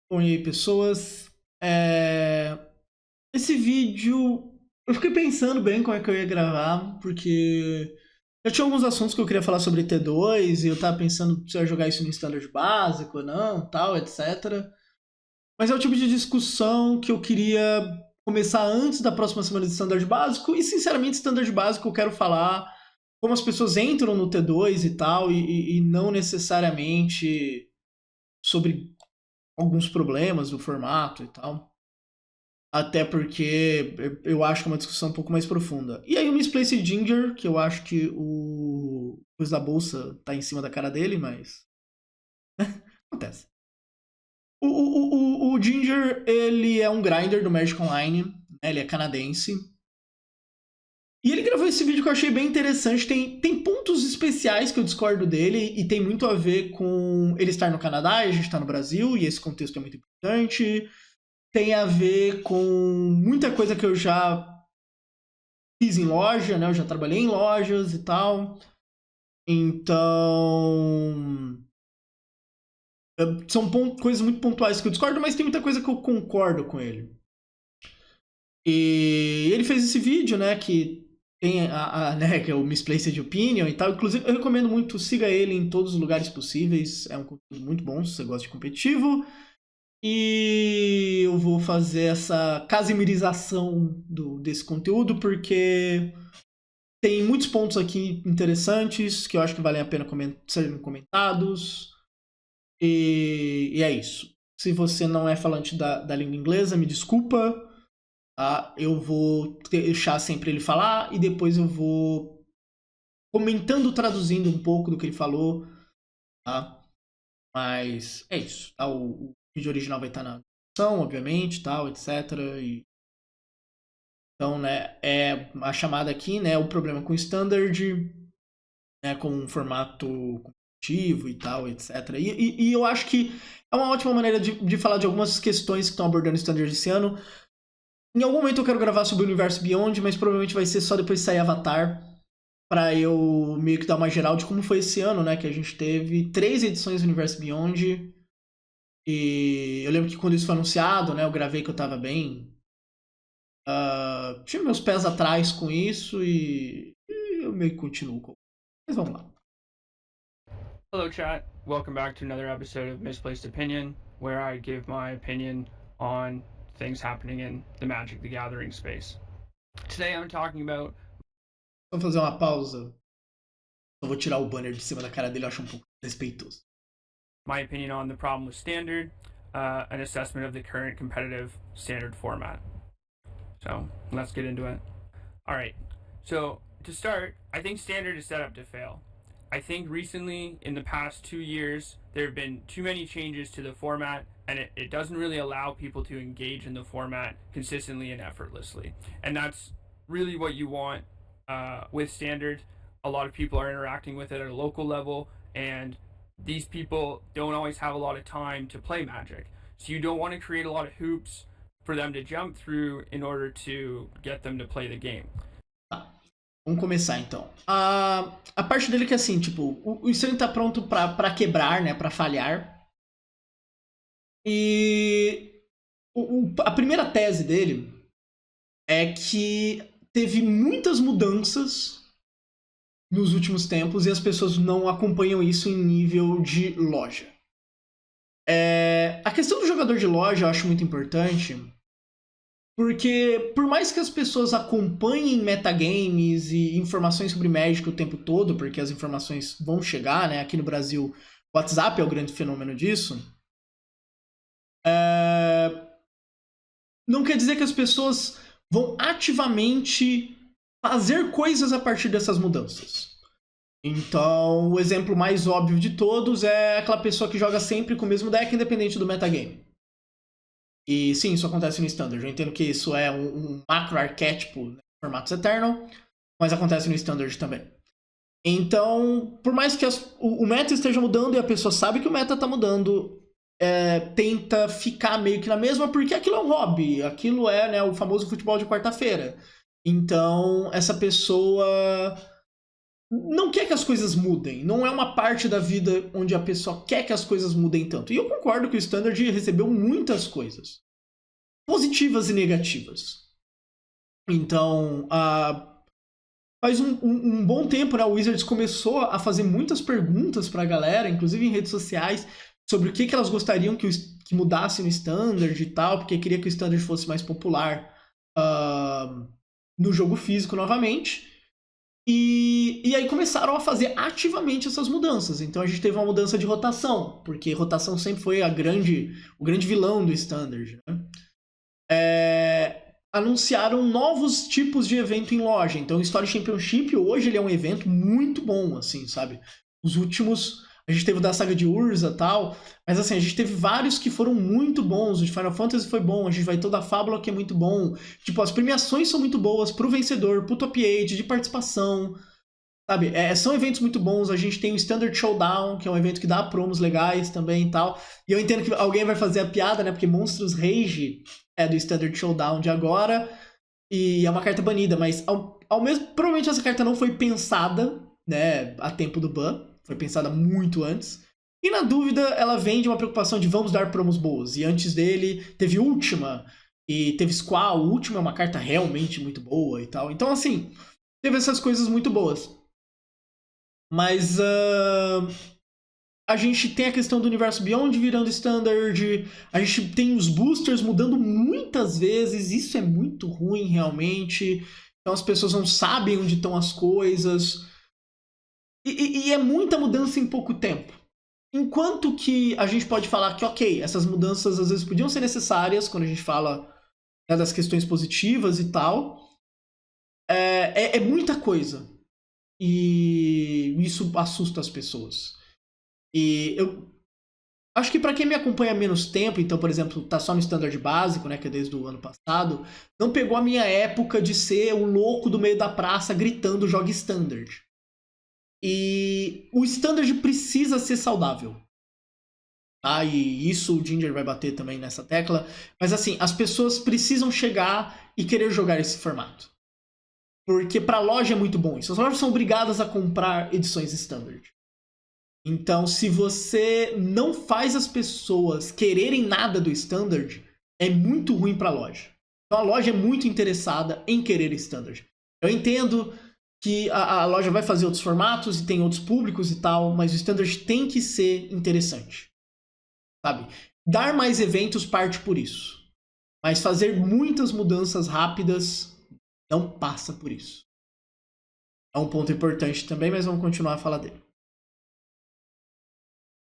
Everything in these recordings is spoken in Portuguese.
Bom, e aí, pessoas? Esse vídeo, eu fiquei pensando bem como é que eu ia gravar, porque eu tinha alguns assuntos que eu queria falar sobre T2 e eu tava pensando se eu ia jogar isso no standard básico ou não, tal, etc. Mas é o tipo de discussão que eu queria começar antes da próxima semana de standard básico e, sinceramente, standard básico eu quero falar como as pessoas entram no T2 e tal, e não necessariamente sobre alguns problemas do formato e tal. Até porque eu acho que é uma discussão um pouco mais profunda. E aí o Misplaced Ginger, que eu acho que o coisa da bolsa tá em cima da cara dele, mas acontece. O Ginger, ele é um grinder do Magic Online, né? Ele é canadense. E ele gravou esse vídeo que eu achei bem interessante. Tem pontos especiais que eu discordo dele e tem muito a ver com ele estar no Canadá e a gente está no Brasil, e esse contexto é muito importante. Tem a ver com muita coisa que eu já fiz em loja, né? Eu já trabalhei em lojas e tal. Então. São coisas muito pontuais que eu discordo, mas tem muita coisa que eu concordo com ele. E ele fez esse vídeo, né? Que tem né, que é o Misplaced Opinion e tal. Inclusive, eu recomendo muito, siga ele em todos os lugares possíveis. É um conteúdo muito bom se você gosta de competitivo. E eu vou fazer essa casimirização desse conteúdo, porque tem muitos pontos aqui interessantes que eu acho que valem a pena serem comentados. E é isso. Se você não é falante da língua inglesa, me desculpa. Tá? Eu vou deixar sempre ele falar e depois eu vou comentando, traduzindo um pouco do que ele falou. Tá? Mas é isso. Tá? O vídeo original vai estar na descrição, obviamente, tal, etc. Então, né, é a chamada aqui, né, o problema com o standard, né, com um formato competitivo e tal, etc. E eu acho que é uma ótima maneira de falar de algumas questões que estão abordando o standard esse ano. Em algum momento eu quero gravar sobre o Universo Beyond, mas provavelmente vai ser só depois de sair Avatar, para eu meio que dar uma geral de como foi esse ano, né, que a gente teve 3 edições do Universo Beyond. E eu lembro que quando isso foi anunciado, né, eu gravei que eu tava bem. Tinha meus pés atrás com isso e eu meio que continuo com. Mas vamos lá. Hello, chat. Welcome back to another episode of Misplaced Opinion, where I give my opinion on things happening in the Magic the Gathering space. Today I'm talking about Vamos fazer uma pausa. Eu vou tirar o banner de cima da cara dele, eu acho um pouco respeitoso. my opinion on the problem with Standard, an assessment of the current competitive Standard format. So let's get into it. All right. So to start, I think Standard is set up to fail. I think recently, in the past 2 years, there have been too many changes to the format, and it doesn't really allow people to engage in the format consistently and effortlessly. And that's really what you want with Standard. A lot of people are interacting with it at a local level, and these people don't always have a lot of time to play Magic. So you don't want to create a lot of hoops for them to jump through in order to get them to play the game. Tá. Vamos começar então. A parte dele que é assim, tipo, o Stanley tá pronto pra quebrar, né? Pra falhar. E a primeira tese dele é que teve muitas mudanças nos últimos tempos e as pessoas não acompanham isso em nível de loja. A questão do jogador de loja eu acho muito importante, porque por mais que as pessoas acompanhem metagames e informações sobre Magic o tempo todo, porque as informações vão chegar, né? Aqui no Brasil, o WhatsApp é o grande fenômeno disso. Não quer dizer que as pessoas vão ativamente fazer coisas a partir dessas mudanças. Então, o exemplo mais óbvio de todos é aquela pessoa que joga sempre com o mesmo deck, independente do metagame. E sim, isso acontece no Standard. Eu entendo que isso é um macro arquétipo, né, formatos Eternal, mas acontece no Standard também. Então, por mais que o meta esteja mudando e a pessoa sabe que o meta está mudando, tenta ficar meio que na mesma, porque aquilo é um hobby, aquilo é, né, o famoso futebol de quarta-feira. Então, essa pessoa não quer que as coisas mudem. Não é uma parte da vida onde a pessoa quer que as coisas mudem tanto. E eu concordo que o Standard recebeu muitas coisas, positivas e negativas. Então, faz um bom tempo, né, o Wizards começou a fazer muitas perguntas pra galera, inclusive em redes sociais, sobre o que elas gostariam que mudasse no Standard e tal, porque queria que o Standard fosse mais popular no jogo físico novamente. E aí começaram a fazer ativamente essas mudanças. Então a gente teve uma mudança de rotação, porque rotação sempre foi o grande vilão do Standard, né? Anunciaram novos tipos de evento em loja. Então o Story Championship hoje ele é um evento muito bom, assim, sabe? Os últimos, a gente teve o da saga de Urza e tal, mas assim, a gente teve vários que foram muito bons. O de Final Fantasy foi bom, a gente vai ter o da Fábula que é muito bom. Tipo, as premiações são muito boas pro vencedor, pro top 8, de participação, sabe? São eventos muito bons. A gente tem o Standard Showdown, que é um evento que dá promos legais também e tal. E eu entendo que alguém vai fazer a piada, né? Porque Monstros Rage é do Standard Showdown de agora e é uma carta banida, mas ao mesmo provavelmente essa carta não foi pensada, né, a tempo do ban, foi pensada muito antes. E na dúvida, ela vem de uma preocupação de vamos dar promos boas. E antes dele, teve Ultima e teve Squall. O Ultima é uma carta realmente muito boa e tal. Então, assim, teve essas coisas muito boas. Mas a gente tem a questão do Universo Beyond virando Standard, a gente tem os boosters mudando muitas vezes, isso é muito ruim realmente, então as pessoas não sabem onde estão as coisas, e é muita mudança em pouco tempo. Enquanto que a gente pode falar que, ok, essas mudanças às vezes podiam ser necessárias, quando a gente fala, né, das questões positivas e tal, é muita coisa, e isso assusta as pessoas. E eu acho que pra quem me acompanha há menos tempo, então, por exemplo, tá só no Standard básico, né, que é desde o ano passado, não pegou a minha época de ser o louco do meio da praça gritando jogue Standard. E o Standard precisa ser saudável. E isso o Ginger vai bater também nessa tecla. Mas assim, as pessoas precisam chegar e querer jogar esse formato. Porque pra loja é muito bom isso. As lojas são obrigadas a comprar edições Standard. Então, se você não faz as pessoas quererem nada do Standard, é muito ruim para a loja. Então, a loja é muito interessada em querer Standard. Eu entendo que a loja vai fazer outros formatos e tem outros públicos e tal, mas o Standard tem que ser interessante, sabe? Dar mais eventos parte por isso. Mas fazer muitas mudanças rápidas não passa por isso. É um ponto importante também, mas vamos continuar a falar dele.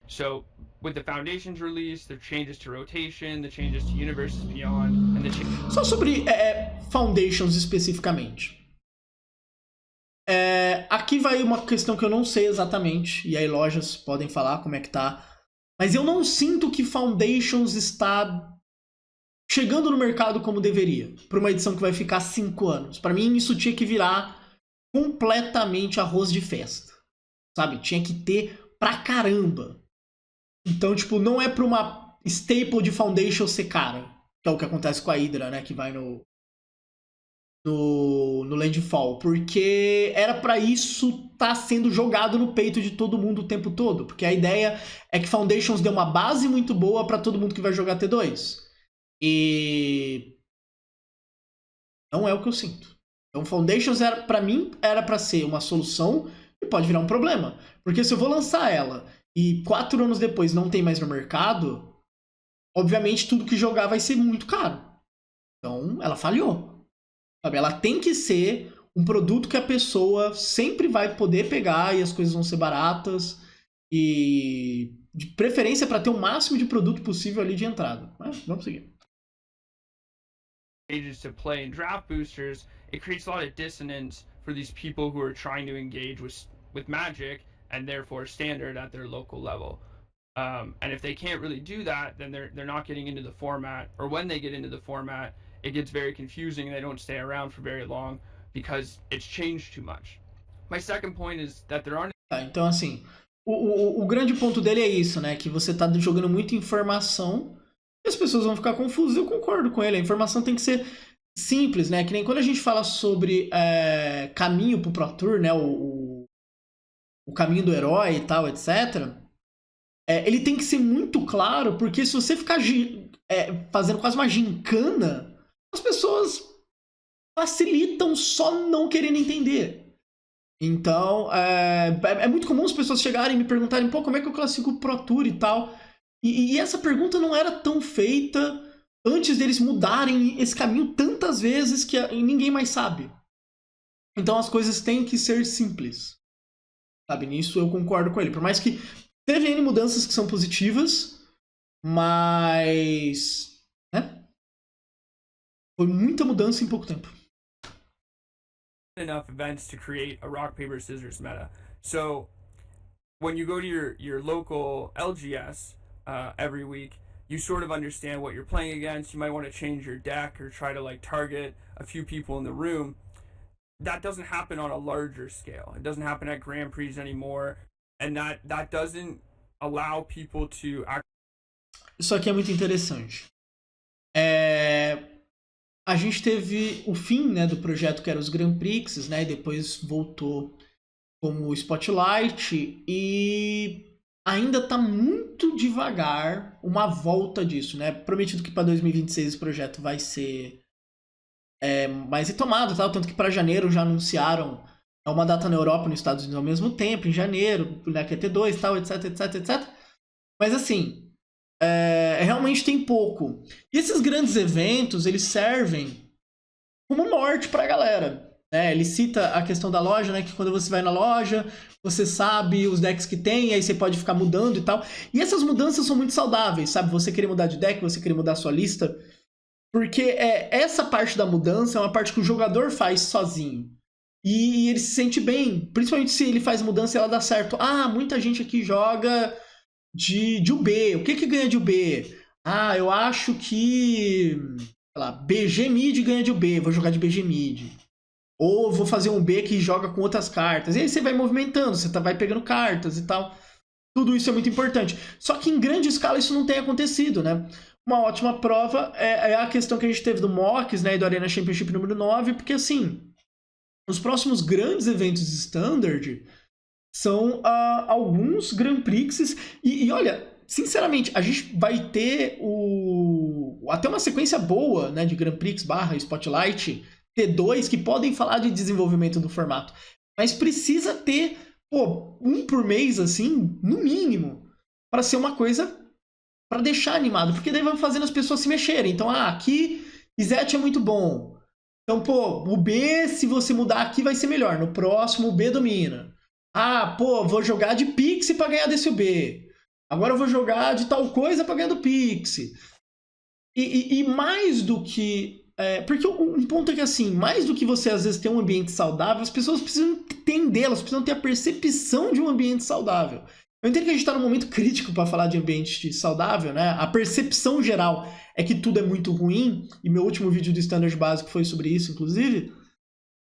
So, with the Foundations release, the changes to rotation, the changes to Universes Beyond, and the Só sobre Foundations especificamente. Aqui vai uma questão que eu não sei exatamente, e aí lojas podem falar como é que tá. Mas eu não sinto que Foundations está chegando no mercado como deveria, para uma edição que vai ficar 5 anos. Para mim, isso tinha que virar completamente arroz de festa, sabe? Tinha que ter pra caramba. Então, tipo, não é pra uma staple de Foundation ser cara, que é o que acontece com a Hydra, né, que vai no Landfall, porque era pra isso tá sendo jogado no peito de todo mundo o tempo todo, porque a ideia é que Foundations dê uma base muito boa pra todo mundo que vai jogar T2. E não é o que eu sinto. Então Foundations pra mim era pra ser uma solução e pode virar um problema, porque se eu vou lançar ela e 4 anos depois não tem mais no mercado, obviamente tudo que jogar vai ser muito caro. Então ela falhou. Sabe? Ela tem que ser um produto que a pessoa sempre vai poder pegar e as coisas vão ser baratas. E de preferência para ter o máximo de produto possível ali de entrada. Mas vamos seguir. To play in draft boosters, it creates a lot of dissonance for these people who are trying to engage with Magic and therefore Standard at their local level. And if they can't really do that, then they're not getting into the format, or when they get into the format, it gets very confusing and they don't stay around for very long because it's changed too much. My second point is that there aren't... Então, assim, o grande ponto dele é isso, né? Que você tá jogando muita informação e as pessoas vão ficar confusas. Eu concordo com ele. A informação tem que ser simples, né? Que nem quando a gente fala sobre caminho pro Pro Tour, né? o caminho do herói e tal, etc., ele tem que ser muito claro, porque se você ficar fazendo quase uma gincana, as pessoas facilitam só não querendo entender. Então, é muito comum as pessoas chegarem e me perguntarem, pô, como é que eu classifico o Pro Tour e tal? E essa pergunta não era tão feita antes deles mudarem esse caminho tantas vezes que ninguém mais sabe. Então as coisas têm que ser simples. Sabe, nisso eu concordo com ele. Por mais que teve N mudanças que são positivas, mas... né? Foi muita mudança em pouco tempo. Enough events to create a rock paper scissors meta. So when you go to your local LGS every week, you sort of understand what you're playing against. You might want to change your deck or try to like target a few people in the room. That doesn't happen on a larger scale. It doesn't happen at Grand Prix anymore, and that doesn't allow people to act. Isso aqui é muito interessante. A gente teve o fim, né, do projeto que era os Grand Prix, né, e depois voltou como Spotlight, e ainda está muito devagar uma volta disso, né? Prometido que para 2026 esse projeto vai ser mais retomado, tal, tanto que para janeiro já anunciaram uma data na Europa e nos Estados Unidos ao mesmo tempo, em janeiro, né, que é T2, tal, etc, etc, etc. Mas assim, realmente tem pouco. E esses grandes eventos, eles servem como norte pra galera. Ele cita a questão da loja, né? Que quando você vai na loja, você sabe os decks que tem, aí você pode ficar mudando e tal. E essas mudanças são muito saudáveis, sabe? Você querer mudar de deck, você querer mudar a sua lista. Porque essa parte da mudança é uma parte que o jogador faz sozinho. E ele se sente bem. Principalmente se ele faz mudança e ela dá certo. Ah, muita gente aqui joga de UB. O que ganha de UB? Ah, eu acho que... sei lá, BG Mid ganha de UB. Vou jogar de BG Mid. Ou vou fazer um B que joga com outras cartas. E aí você vai movimentando, você vai pegando cartas e tal. Tudo isso é muito importante. Só que em grande escala isso não tem acontecido, né? Uma ótima prova é a questão que a gente teve do MOCs, né, e do Arena Championship número 9, porque assim, os próximos grandes eventos Standard são alguns Grand Prix. E olha, sinceramente, a gente vai ter até uma sequência boa, né, de Grand Prix / Spotlight T2 que podem falar de desenvolvimento do formato. Mas precisa ter, um por mês, assim, no mínimo, para ser uma coisa para deixar animado. Porque daí vai fazendo as pessoas se mexerem. Então, aqui Izete é muito bom. Então, o B, se você mudar aqui, vai ser melhor. No próximo, o B domina. Vou jogar de Pixie para ganhar desse B. Agora eu vou jogar de tal coisa para ganhar do Pixie. E mais do que... porque um ponto é que, assim, mais do que você, às vezes, ter um ambiente saudável, as pessoas precisam entender, elas precisam ter a percepção de um ambiente saudável. Eu entendo que a gente está num momento crítico para falar de ambiente saudável, né? A percepção geral é que tudo é muito ruim, e meu último vídeo do Standard Básico foi sobre isso, inclusive.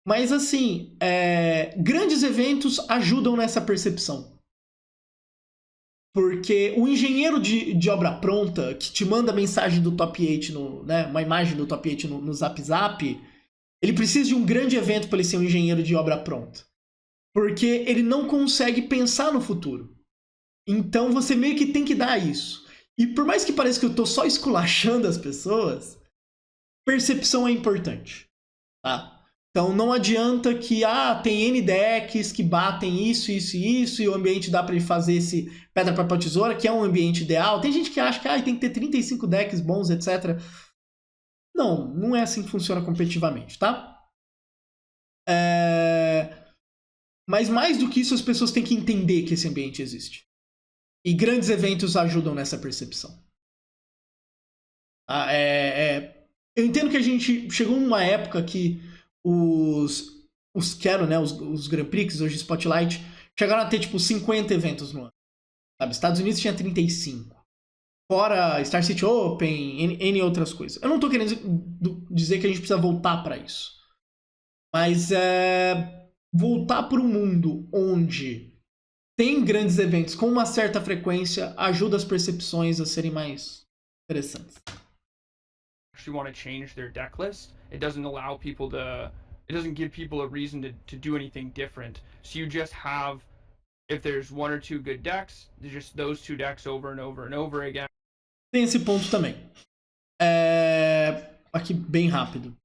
Mas, assim, grandes eventos ajudam nessa percepção. Porque o engenheiro de obra pronta, que te manda mensagem do Top 8, né, uma imagem do Top 8 no Zap Zap, ele precisa de um grande evento para ele ser um engenheiro de obra pronta. Porque ele não consegue pensar no futuro. Então você meio que tem que dar isso. E por mais que pareça que eu tô só esculachando as pessoas, percepção é importante, tá? Então não adianta que tem N decks que batem isso, isso e isso, e o ambiente dá pra ele fazer esse pedra, papel, tesoura, que é um ambiente ideal. Tem gente que acha que tem que ter 35 decks bons, etc. Não é assim que funciona competitivamente, tá? Mas mais do que isso, as pessoas têm que entender que esse ambiente existe. E grandes eventos ajudam nessa percepção. Eu entendo que a gente chegou numa época que os Grand Prix, hoje Spotlight, chegaram a ter tipo 50 eventos no ano. Sabe? Estados Unidos tinha 35. Fora Star City Open, N outras coisas. Eu não tô querendo dizer que a gente precisa voltar para isso. Mas voltar para um mundo onde tem grandes eventos com uma certa frequência ajuda as percepções a serem mais interessantes. Actually want to change their deck list. It doesn't allow people to... It doesn't give people a reason to do anything different. So you just have if there's one or two good decks, there's just those two decks over and over and over again. Tem esse ponto também. Aqui, bem rápido.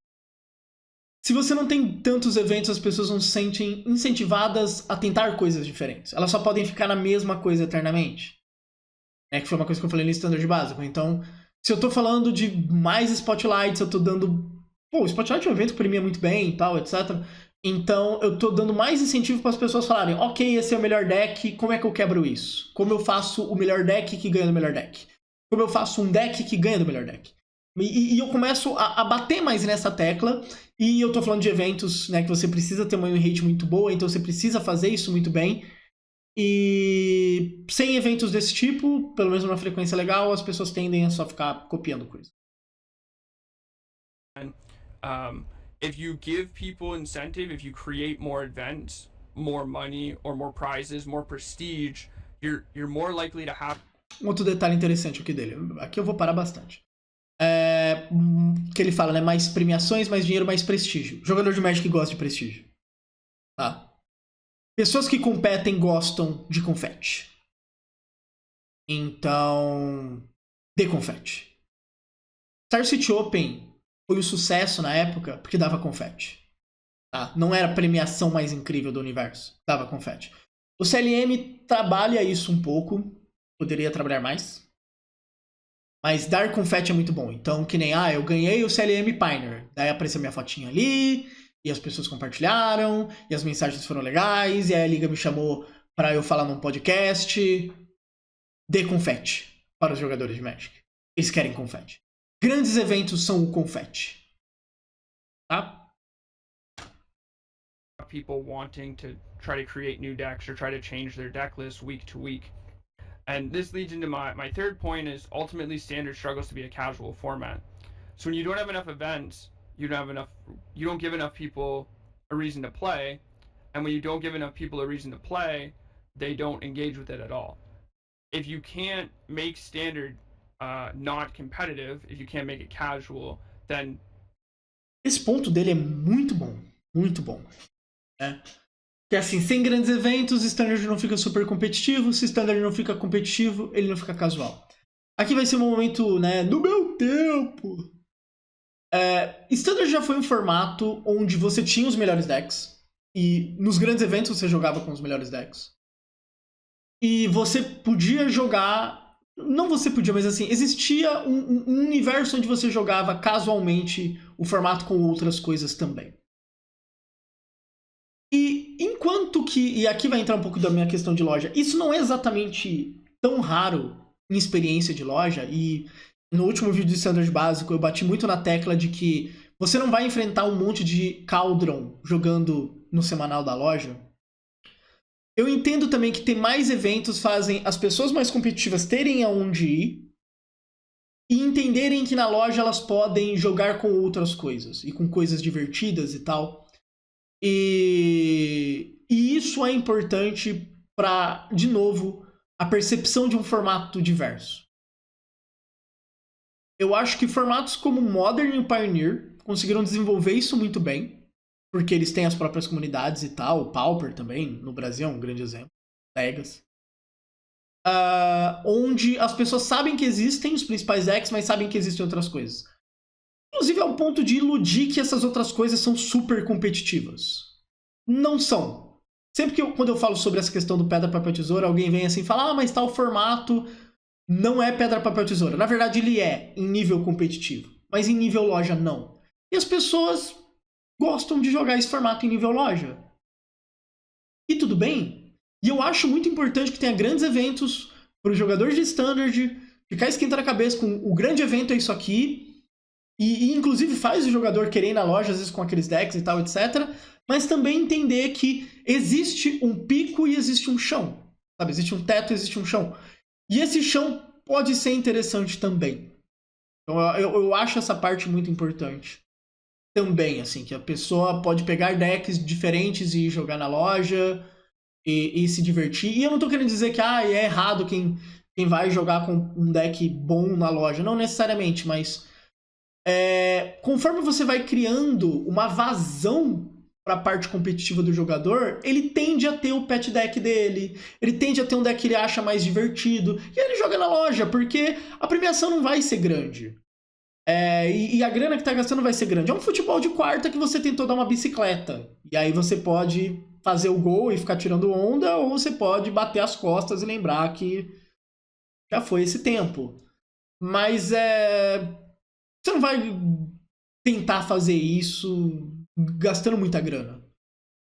Se você não tem tantos eventos, as pessoas não se sentem incentivadas a tentar coisas diferentes. Elas só podem ficar na mesma coisa eternamente. Que foi uma coisa que eu falei no Standard básico. Então, se eu tô falando de mais Spotlights, eu tô dando... Pô, o Spotlight é um evento que premia muito bem e tal, etc. Então, eu tô dando mais incentivo para as pessoas falarem, ok, esse é o melhor deck, como é que eu quebro isso? Como eu faço o melhor deck que ganha do melhor deck? Como eu faço um deck que ganha do melhor deck? E eu começo a bater mais nessa tecla, e eu tô falando de eventos, né, que você precisa ter uma win rate muito boa, então você precisa fazer isso muito bem. E sem eventos desse tipo, pelo menos numa frequência legal, as pessoas tendem a só ficar copiando coisa. If you give people incentive, if you create more events, more money, or more prizes, more prestige, you're more likely to have... Outro detalhe interessante aqui dele, aqui eu vou parar bastante. Que ele fala, né, mais premiações, mais dinheiro, mais prestígio. Jogador de Magic gosta de prestígio. Tá? Pessoas que competem gostam de confete. Então, dê confete. Star City Open foi um sucesso na época porque dava confete. Tá? Não era a premiação mais incrível do universo. Dava confete. O CLM trabalha isso um pouco. Poderia trabalhar mais. Mas dar confete é muito bom. Então, que nem, eu ganhei o CLM Pioneer. Daí apareceu minha fotinha ali, e as pessoas compartilharam, e as mensagens foram legais, e aí a liga me chamou pra eu falar num podcast. Dê confete para os jogadores de Magic. Eles querem confete. Grandes eventos são o confete. Tá? People wanting to try to create new decks or try to change their deck list week to week. And this leads into my third point is ultimately Standard struggles to be a casual format. So when you don't have enough events, you don't give enough people a reason to play. And when you don't give enough people a reason to play, they don't engage with it at all. If you can't make Standard not competitive, if you can't make it casual, then... Esse ponto dele é muito bom. Muito bom. Porque assim, sem grandes eventos, Standard não fica super competitivo. Se Standard não fica competitivo, ele não fica casual. Aqui vai ser um momento, né, do meu tempo. Standard já foi um formato onde você tinha os melhores decks. E nos grandes eventos você jogava com os melhores decks. E você podia jogar... Não você podia, mas assim, existia um universo onde você jogava casualmente o formato com outras coisas também. E enquanto que, e aqui vai entrar um pouco da minha questão de loja, isso não é exatamente tão raro em experiência de loja, e no último vídeo de Standard básico eu bati muito na tecla de que você não vai enfrentar um monte de Cauldron jogando no semanal da loja. Eu entendo também que ter mais eventos fazem as pessoas mais competitivas terem aonde ir e entenderem que na loja elas podem jogar com outras coisas, e com coisas divertidas e tal. E isso é importante para, de novo, a percepção de um formato diverso. Eu acho que formatos como Modern e Pioneer conseguiram desenvolver isso muito bem, porque eles têm as próprias comunidades e tal. O Pauper também, no Brasil, é um grande exemplo. Legacy. Onde as pessoas sabem que existem os principais decks, mas sabem que existem outras coisas. Inclusive ao ponto de iludir que essas outras coisas são super competitivas. Não são. Sempre que quando eu falo sobre essa questão do pedra, papel, tesoura, alguém vem assim e fala, mas tal formato não é pedra, papel, tesoura. Na verdade ele é em nível competitivo, mas em nível loja não. E as pessoas gostam de jogar esse formato em nível loja. E tudo bem. E eu acho muito importante que tenha grandes eventos para os jogadores de Standard ficar esquentando a cabeça com o grande evento é isso aqui. E inclusive faz o jogador querer ir na loja, às vezes com aqueles decks e tal, etc. Mas também entender que existe um pico e existe um chão. Sabe? Existe um teto e existe um chão. E esse chão pode ser interessante também. Então eu acho essa parte muito importante. Também, assim, que a pessoa pode pegar decks diferentes e jogar na loja e se divertir. E eu não tô querendo dizer que é errado quem vai jogar com um deck bom na loja. Não necessariamente, mas... conforme você vai criando uma vazão para a parte competitiva do jogador, ele tende a ter o pet deck dele, ele tende a ter um deck que ele acha mais divertido, e aí ele joga na loja, porque a premiação não vai ser grande. E a grana que tá gastando vai ser grande. É um futebol de quarta que você tentou dar uma bicicleta, e aí você pode fazer o gol e ficar tirando onda, ou você pode bater as costas e lembrar que já foi esse tempo. Mas você não vai tentar fazer isso gastando muita grana.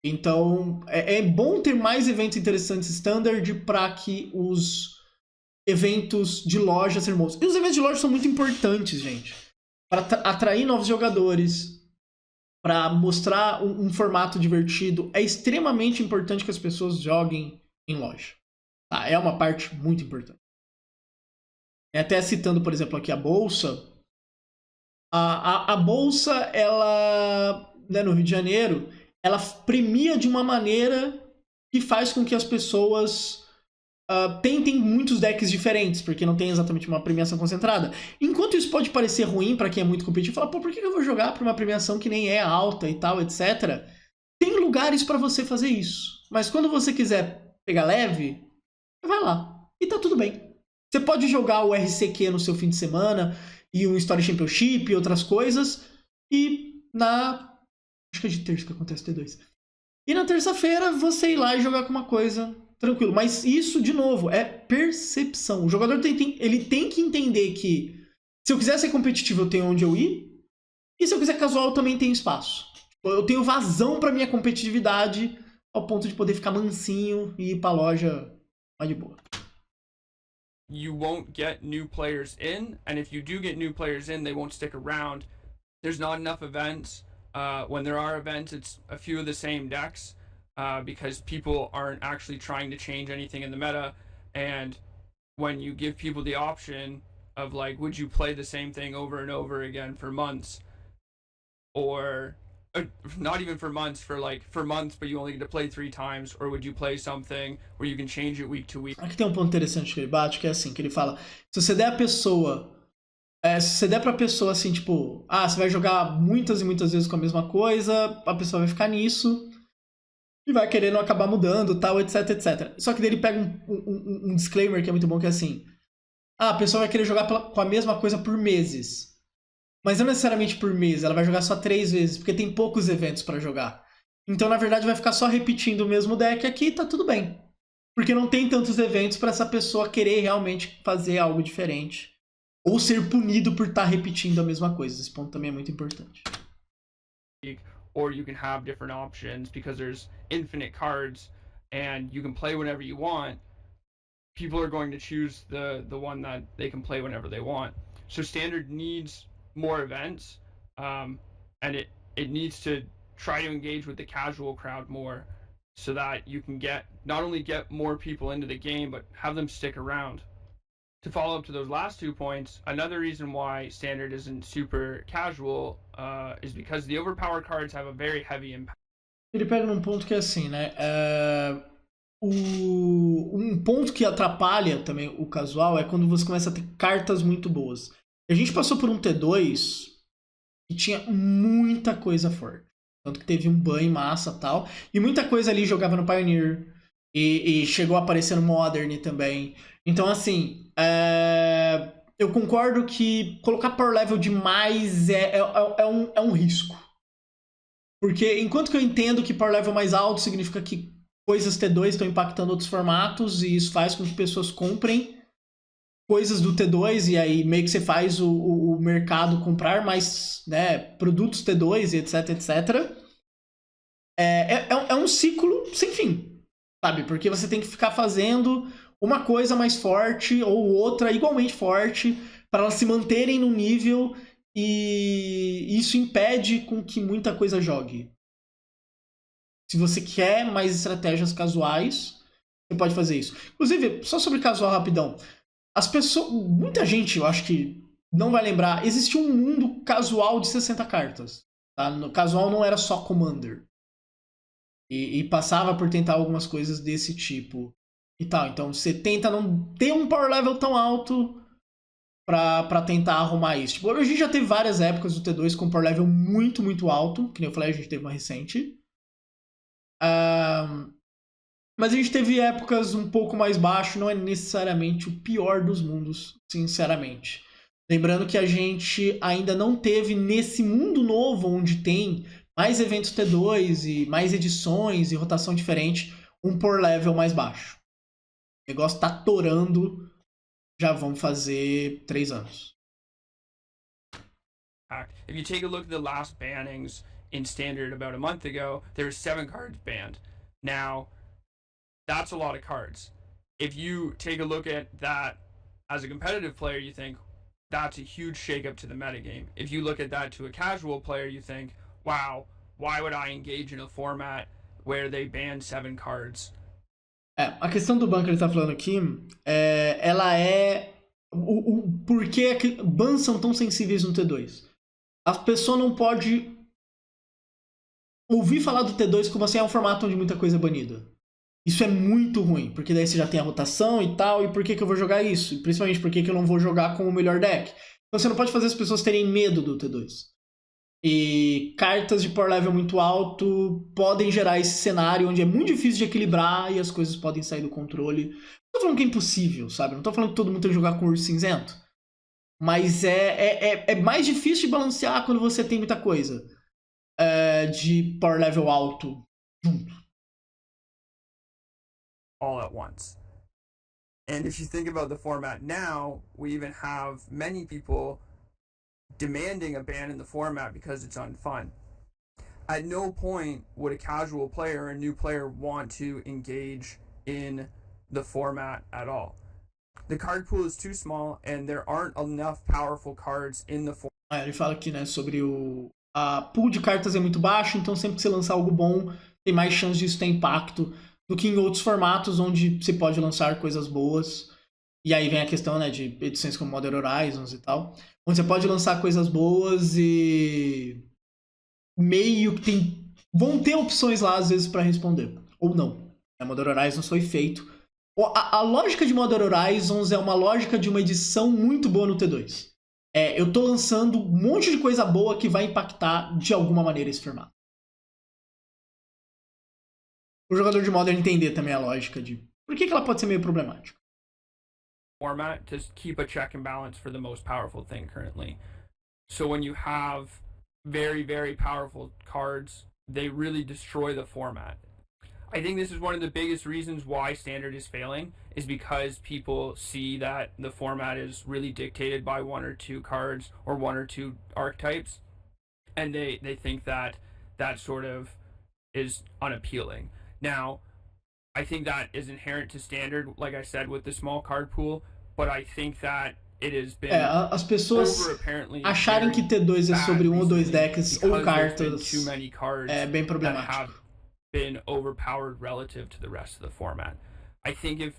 Então, é bom ter mais eventos interessantes standard para que os eventos de loja sejam bons. E os eventos de loja são muito importantes, gente. Para atrair novos jogadores, para mostrar um formato divertido. É extremamente importante que as pessoas joguem em loja. Tá? É uma parte muito importante. Até citando, por exemplo, aqui a Bolsa. A Bolsa, ela, né, no Rio de Janeiro, ela premia de uma maneira que faz com que as pessoas tentem muitos decks diferentes, porque não tem exatamente uma premiação concentrada. Enquanto isso pode parecer ruim para quem é muito competitivo, fala, pô, por que eu vou jogar para uma premiação que nem é alta e tal, etc. Tem lugares para você fazer isso. Mas quando você quiser pegar leve, vai lá. E tá tudo bem. Você pode jogar o RCQ no seu fim de semana, e um Story Championship e outras coisas, e acho que é de terça que acontece T2. E na terça-feira você ir lá e jogar com uma coisa tranquilo. Mas isso, de novo, é percepção. O jogador ele tem que entender que se eu quiser ser competitivo, eu tenho onde eu ir, e se eu quiser casual, eu também tenho espaço. Eu tenho vazão pra minha competitividade ao ponto de poder ficar mansinho e ir pra loja mais de boa. You won't get new players in, and if you do get new players in, they won't stick around. There's not enough events. When there are events, it's a few of the same decks because people aren't actually trying to change anything in the meta. And when you give people the option of like, would you play the same thing over and over again for months, or not even for months, for months, but you only get to play 3 times, or would you play something where you can change it week to week? Aqui tem um ponto interessante que ele bate, que é assim, que ele fala, se você der a pessoa, se você der pra pessoa assim, tipo, você vai jogar muitas e muitas vezes com a mesma coisa, a pessoa vai ficar nisso, e vai querendo acabar mudando, tal, etc, etc. Só que daí ele pega um disclaimer que é muito bom, que é assim, a pessoa vai querer jogar com a mesma coisa por meses. Mas não necessariamente por mês, ela vai jogar só 3 vezes, porque tem poucos eventos pra jogar. Então, na verdade, vai ficar só repetindo o mesmo deck aqui e tá tudo bem. Porque não tem tantos eventos pra essa pessoa querer realmente fazer algo diferente. Ou ser punido por estar repetindo a mesma coisa. Esse ponto também é muito importante. Or you can have different options because there's infinite cards and you can play whenever you want. People are going to choose the one that they can play whenever they want. So Standard needs more events, and it needs to try to engage with the casual crowd more so that you can not only get more people into the game, but have them stick around. To follow up to those last 2 points, another reason why Standard isn't super casual is because the overpowered cards have a very heavy impact. Ele pega num ponto que é assim, né? Um ponto que atrapalha também o casual é quando você começa a ter cartas muito boas. A gente passou por um T2 que tinha muita coisa forte. Tanto que teve um ban em massa e tal. E muita coisa ali jogava no Pioneer. E chegou a aparecer no Modern também. Então, assim, eu concordo que colocar power level demais é um risco. Porque enquanto que eu entendo que power level mais alto significa que coisas T2 estão impactando outros formatos e isso faz com que pessoas comprem coisas do T2 e aí meio que você faz o mercado comprar mais, né, produtos T2 e etc, etc. É um ciclo sem fim, sabe? Porque você tem que ficar fazendo uma coisa mais forte ou outra igualmente forte para elas se manterem no nível e isso impede com que muita coisa jogue. Se você quer mais estratégias casuais, você pode fazer isso. Inclusive, só sobre casual rapidão. As pessoas, muita gente, eu acho que não vai lembrar, existia um mundo casual de 60 cartas. Tá? No casual não era só Commander. E passava por tentar algumas coisas desse tipo e tal. Então você tenta não ter um power level tão alto pra tentar arrumar isso. Tipo, a gente já teve várias épocas do T2 com power level muito, muito alto. Que nem eu falei, a gente teve uma recente. Mas a gente teve épocas um pouco mais baixo, não é necessariamente o pior dos mundos, sinceramente. Lembrando que a gente ainda não teve nesse mundo novo, onde tem mais eventos T2 e mais edições e rotação diferente, um por level mais baixo. O negócio tá torando, já vão fazer 3 anos. If you take a look at the last bannings in Standard about a month ago, there were 7 cards banned. Now, that's a lot of cards. If you take a look at that as a competitive player, you think that's a huge shakeup to the metagame. If you look at that to a casual player, you think, wow, why would I engage in a format where they ban 7 cards? A questão do ban que ele tá falando aqui, ela é... Por que bans são tão sensíveis no T2? A pessoa não pode ouvir falar do T2 como assim, é um formato onde muita coisa é banida. Isso é muito ruim, porque daí você já tem a rotação e tal, e por que eu vou jogar isso? E principalmente, por que eu não vou jogar com o melhor deck? Então você não pode fazer as pessoas terem medo do T2. E cartas de power level muito alto podem gerar esse cenário onde é muito difícil de equilibrar e as coisas podem sair do controle. Não tô falando que é impossível, sabe? Não tô falando que todo mundo tem que jogar com urso cinzento. Mas é mais difícil de balancear quando você tem muita coisa de power level alto junto. All at once. And if you think about the format now, we even have many people demanding a ban in the format because it's unfun. At no point would a casual player or a new player want to engage in the format at all. The card pool is too small and there aren't enough powerful cards in the format. Ele fala aqui, né, sobre a pool de cartas é muito baixo, então sempre que você lançar algo bom, tem mais chance disso ter impacto do que em outros formatos onde você pode lançar coisas boas. E aí vem a questão, né, de edições como Modern Horizons e tal, onde você pode lançar coisas boas e meio que vão ter opções lá às vezes para responder, ou não. A Modern Horizons foi feito. A lógica de Modern Horizons é uma lógica de uma edição muito boa no T2. Eu tô lançando um monte de coisa boa que vai impactar de alguma maneira esse formato. O jogador de Modern entender também a lógica de por que ela pode ser meio problemática. Format to keep a check and balance for the most powerful thing currently. So when you have very, very powerful cards, they really destroy the format. I think this is one of the biggest reasons why Standard is failing, is because people see that the format is really dictated by 1 or 2 cards or 1 or 2 archetypes, and they think that sort of is unappealing. Now, I think that is inherent to Standard, like I said, with the small card pool, but I think that it has been as pessoas acharem que T2 é sobre 1 ou 2 decks ou cartas é bem problemático. Been overpowered relative to the rest of the format. I think if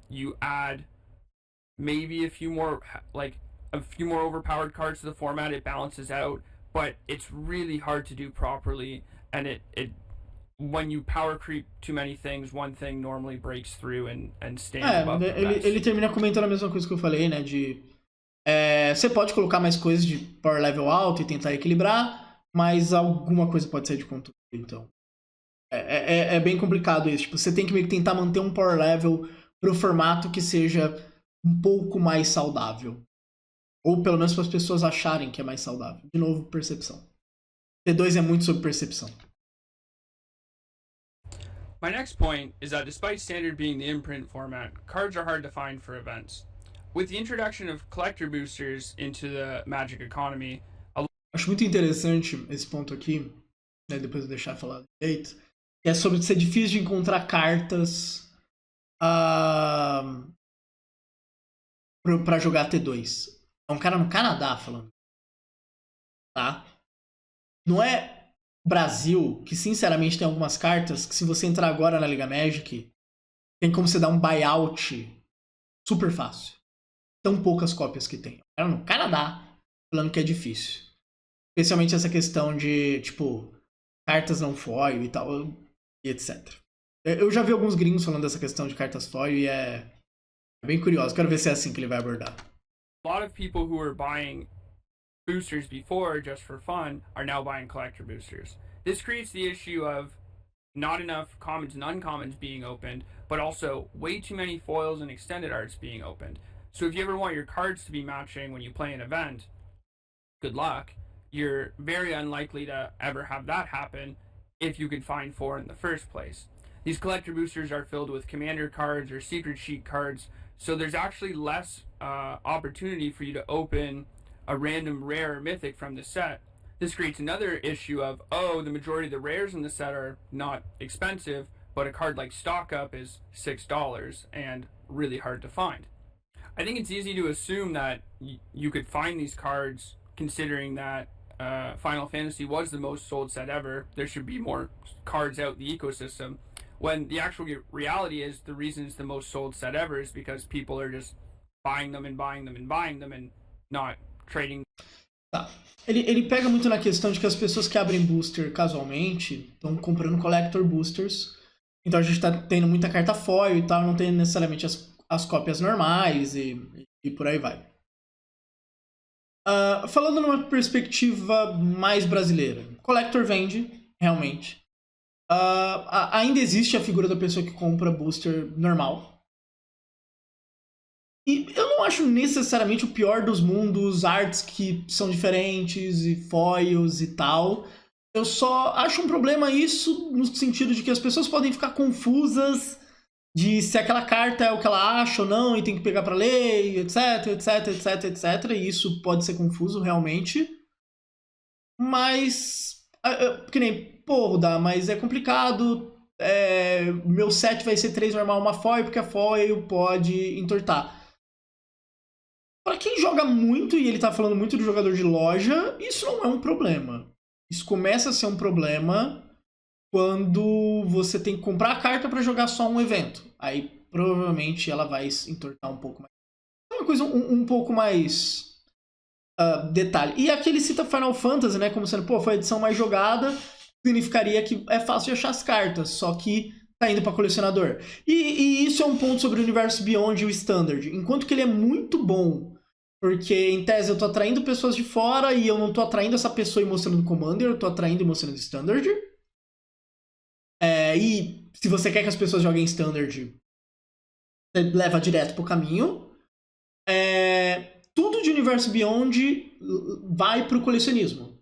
you add maybe a few more overpowered cards to the format, it balances out, but it's really hard to do properly, and it when you power creep too many things, one thing normally breaks through and stands above the rest. Ele termina comentando a mesma coisa que eu falei, né, de você pode colocar mais coisas de power level alto e tentar equilibrar, mas alguma coisa pode sair de controle, então é bem complicado isso. Tipo, você tem que meio que tentar manter um power level pro formato que seja um pouco mais saudável. Ou pelo menos para as pessoas acharem que é mais saudável. De novo, percepção. T2 é muito sobre percepção. My next point is that despite Standard being the imprint format, cards are hard to find for events. With the introduction of collector boosters into the Magic economy... Acho muito interessante esse ponto aqui, né, depois de deixar falar direito, que é sobre ser difícil de encontrar cartas para jogar T2. É um cara no Canadá falando. Tá? Não é Brasil, que sinceramente tem algumas cartas que se você entrar agora na Liga Magic, tem como você dar um buyout super fácil. Tão poucas cópias que tem. É no Canadá falando que é difícil. Especialmente essa questão de, tipo, cartas não foil e tal, e etc. Eu já vi alguns gringos falando dessa questão de cartas foil e é bem curioso. Quero ver se é assim que ele vai abordar. A lot of people who were buying boosters before just for fun are now buying collector boosters. This creates the issue of not enough commons and uncommons being opened, but also way too many foils and extended arts being opened. So if you ever want your cards to be matching when you play an event, good luck. You're very unlikely to ever have that happen if you could find 4 in the first place. These collector boosters are filled with commander cards or secret sheet cards, so there's actually less opportunity for you to open a random rare or mythic from the set. This creates another issue of, oh, the majority of the rares in the set are not expensive, but a card like Stock Up is $6 and really hard to find. I think it's easy to assume that you could find these cards, considering that Final Fantasy was the most sold set ever. There should be more cards out in the ecosystem. When the actual reality is, the reason it's the most sold set ever is because people are just buying them and buying them and buying them and not trading. Tá. Ele pega muito na questão de que as pessoas que abrem booster casualmente estão comprando collector boosters. Então a gente tá tendo muita carta foil e tal, não tem necessariamente as cópias normais e por aí vai. Falando numa perspectiva mais brasileira, collector vende, realmente. Ainda existe a figura da pessoa que compra booster normal. E eu não acho necessariamente o pior dos mundos, arts que são diferentes e foils e tal. Eu só acho um problema isso no sentido de que as pessoas podem ficar confusas de se aquela carta é o que ela acha ou não e tem que pegar pra ler, etc, etc, etc, etc. E isso pode ser confuso realmente. Mas, que nem, porra, mas é complicado. Meu set vai ser 3 normal, uma foil, porque a foil pode entortar. Pra quem joga muito, e ele tá falando muito do jogador de loja, isso não é um problema. Isso começa a ser um problema quando você tem que comprar a carta pra jogar só um evento. Aí provavelmente ela vai entortar um pouco mais. É uma coisa um pouco mais detalhe. E aqui ele cita Final Fantasy, né, como sendo, pô, foi a edição mais jogada, significaria que é fácil de achar as cartas, só que tá indo pra colecionador. E isso é um ponto sobre o Universo Beyond e o Standard. Enquanto que ele é muito bom, porque em tese eu tô atraindo pessoas de fora e eu não tô atraindo essa pessoa e mostrando Commander, eu tô atraindo e mostrando Standard. E se você quer que as pessoas joguem Standard, você leva direto pro caminho. Tudo de Universo Beyond vai pro colecionismo.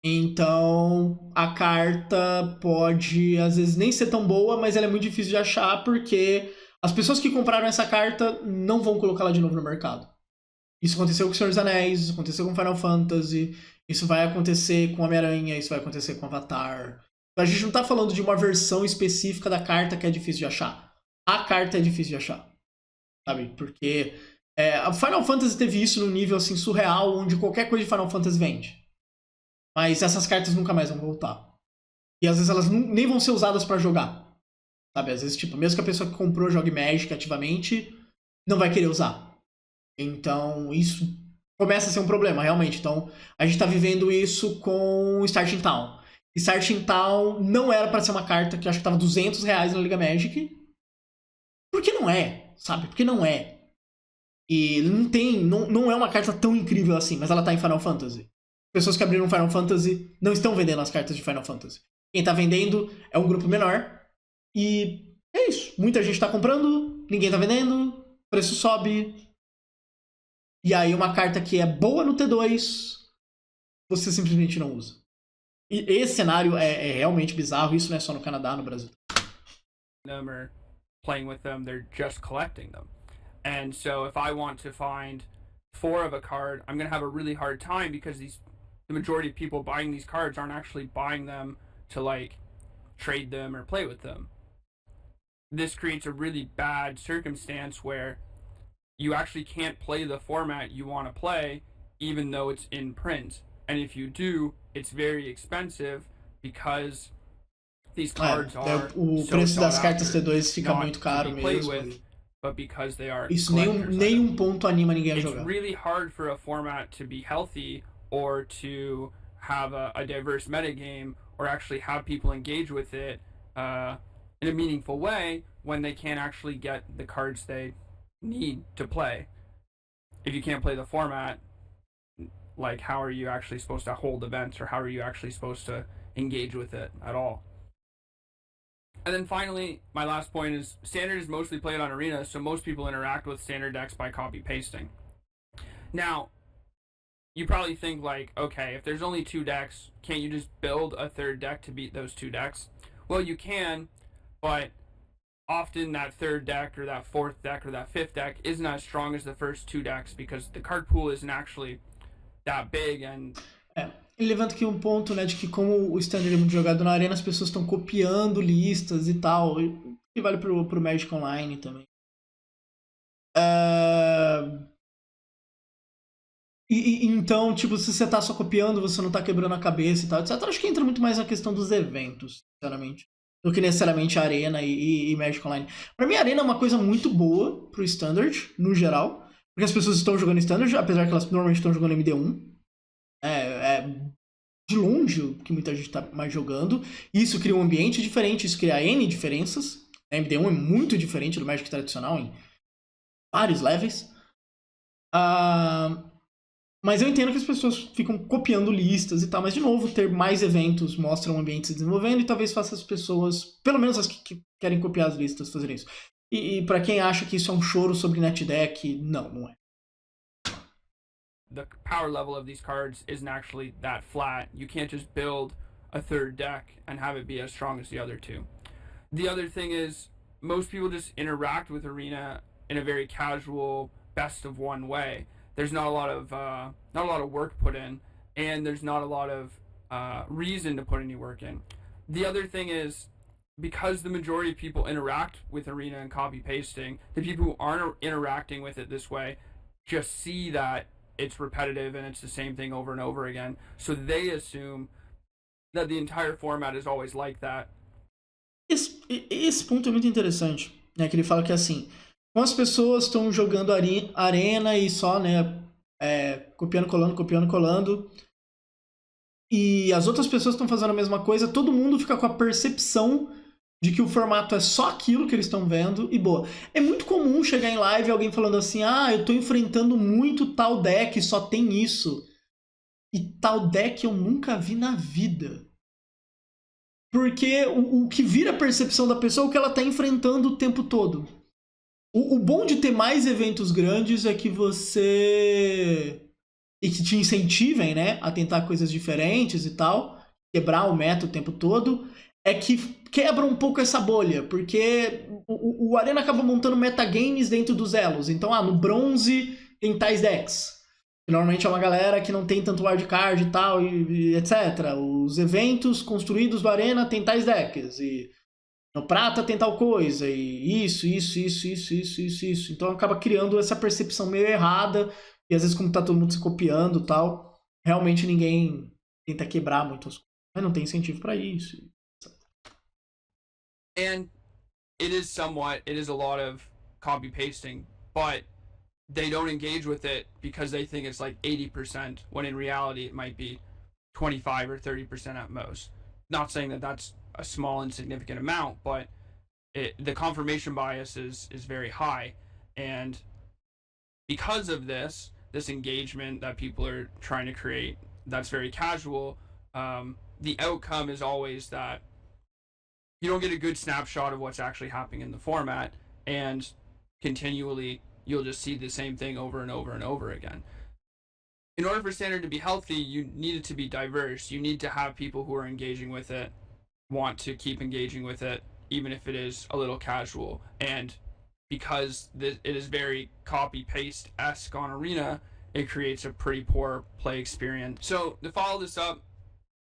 Então, a carta pode, às vezes, nem ser tão boa, mas ela é muito difícil de achar, porque as pessoas que compraram essa carta não vão colocá-la de novo no mercado. Isso aconteceu com o Senhor dos Anéis, isso aconteceu com Final Fantasy, isso vai acontecer com Homem-Aranha, isso vai acontecer com Avatar. A gente não tá falando de uma versão específica da carta que é difícil de achar. A carta é difícil de achar. Sabe? Porque a Final Fantasy teve isso num nível assim surreal, onde qualquer coisa de Final Fantasy vende. Mas essas cartas nunca mais vão voltar. E às vezes elas nem vão ser usadas pra jogar. Sabe? Às vezes, tipo, mesmo que a pessoa que comprou jogue Magic ativamente, não vai querer usar. Então, isso começa a ser um problema, realmente. Então, a gente tá vivendo isso com Starting Town. Starting Town não era pra ser uma carta que eu acho que tava R$200 na Liga Magic. Porque não é, sabe? Porque não é. E não é uma carta tão incrível assim, mas ela tá em Final Fantasy. Pessoas que abriram Final Fantasy não estão vendendo as cartas de Final Fantasy. Quem tá vendendo é um grupo menor. E é isso. Muita gente tá comprando, ninguém tá vendendo, o preço sobe. E aí uma carta que é boa no T2, você simplesmente não usa. E esse cenário é realmente bizarro, isso não é só no Canadá, no Brasil. Them or playing with them, they're just collecting them. And so if I want to find 4 of a card, I'm going to have a really hard time because the majority of people buying these cards aren't actually buying them to like trade them or play with them. This creates a really bad circumstance where you actually can't play the format you want to play even though it's in print. And if you do, it's very expensive because these cards are o preço das cartas T2 fica muito caro mesmo. But because they are isso nenhum ponto anima ninguém a jogar. It's really hard for a format to be healthy or to have a diverse metagame or actually have people engage with it in a meaningful way when they can't actually get the cards they need to play. If you can't play the format, like how are you actually supposed to hold events or how are you actually supposed to engage with it at all? And then finally, my last point is Standard is mostly played on Arena, so most people interact with Standard decks by copy pasting. Now, you probably think like, okay, if there's only 2 decks, can't you just build a 3rd deck to beat those 2 decks? Well, you can, but often that 3rd deck or that 4th deck or that 5th deck isn't as strong as the first 2 decks because the card pool isn't actually that big and... Ele levanta aqui um ponto, né, de que como o Standard é muito jogado na Arena, as pessoas estão copiando listas e tal, e vale pro Magic Online também. Então, tipo, se você tá só copiando, você não tá quebrando a cabeça e tal, etc. Acho que entra muito mais na questão dos eventos, sinceramente, do que necessariamente a Arena e Magic Online. Pra mim, a Arena é uma coisa muito boa pro Standard, no geral, porque as pessoas estão jogando Standard, apesar que elas normalmente estão jogando MD1. De longe o que muita gente tá mais jogando. Isso cria um ambiente diferente, isso cria N diferenças. A MD1 é muito diferente do Magic tradicional em vários levels. Mas eu entendo que as pessoas ficam copiando listas e tal, mas de novo, ter mais eventos mostra um ambiente se desenvolvendo e talvez faça as pessoas, pelo menos as que querem copiar as listas, fazerem isso. E pra quem acha que isso é um choro sobre NetDeck, não é. The power level of these cards isn't actually that flat. You can't just build a 3rd deck and have it be as strong as the other 2. The other thing is, most people just interact with Arena in a very casual, best of one way. There's not a lot of work put in, and there's not a lot of reason to put any work in. The other thing is, because the majority of people interact with Arena and copy pasting, the people who aren't interacting with it this way just see that it's repetitive and it's the same thing over and over again. So they assume that the entire format is always like that. Esse ponto é muito interessante, né? Que ele fala que assim, como as pessoas estão jogando Arena e só, né, copiando, colando, e as outras pessoas estão fazendo a mesma coisa, todo mundo fica com a percepção de que o formato é só aquilo que eles estão vendo e boa. É muito comum chegar em live e alguém falando assim, eu tô enfrentando muito tal deck, só tem isso. E tal deck eu nunca vi na vida. Porque o que vira a percepção da pessoa é o que ela tá enfrentando o tempo todo. O bom de ter mais eventos grandes é que você... E que te incentivem, né, a tentar coisas diferentes e tal, quebrar o meta o tempo todo, é que quebra um pouco essa bolha, porque o Arena acaba montando metagames dentro dos elos. Então, no bronze tem tais decks. Normalmente é uma galera que não tem tanto wildcard e tal, e etc. Os eventos construídos do Arena tem tais decks. E no prata tem tal coisa. E isso. Então acaba criando essa percepção meio errada. E às vezes, como tá todo mundo se copiando e tal, realmente ninguém tenta quebrar muitas coisas. Mas não tem incentivo pra isso. And it is a lot of copy pasting, but they don't engage with it because they think it's like 80%, when in reality it might be 25 or 30% at most. Not saying that that's a small insignificant amount, but the confirmation bias is very high. And because of this engagement that people are trying to create that's very casual, the outcome is always that you don't get a good snapshot of what's actually happening in the format, and continually you'll just see the same thing over and over and over again. In order for Standard to be healthy, you need it to be diverse. You need to have people who are engaging with it, want to keep engaging with it, even if it is a little casual. And because it is very copy-paste-esque on Arena, it creates a pretty poor play experience. So to follow this up,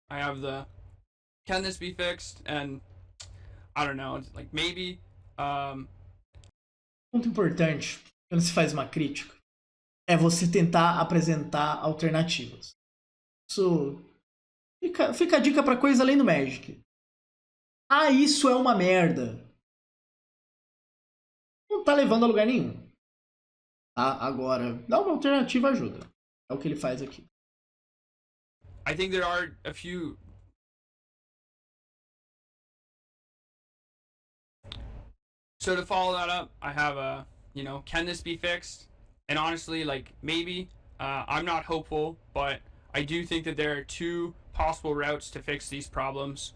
I have can this be fixed? And I don't know, like maybe. Ponto importante quando se faz uma crítica é você tentar apresentar alternativas. Isso fica a dica pra coisa além do Magic. Isso é uma merda. Não tá levando a lugar nenhum. Agora, dar uma alternativa ajuda. É o que ele faz aqui. I think there are a few. So to follow that up, I have can this be fixed? And honestly, like maybe, I'm not hopeful, but I do think that there are 2 possible routes to fix these problems.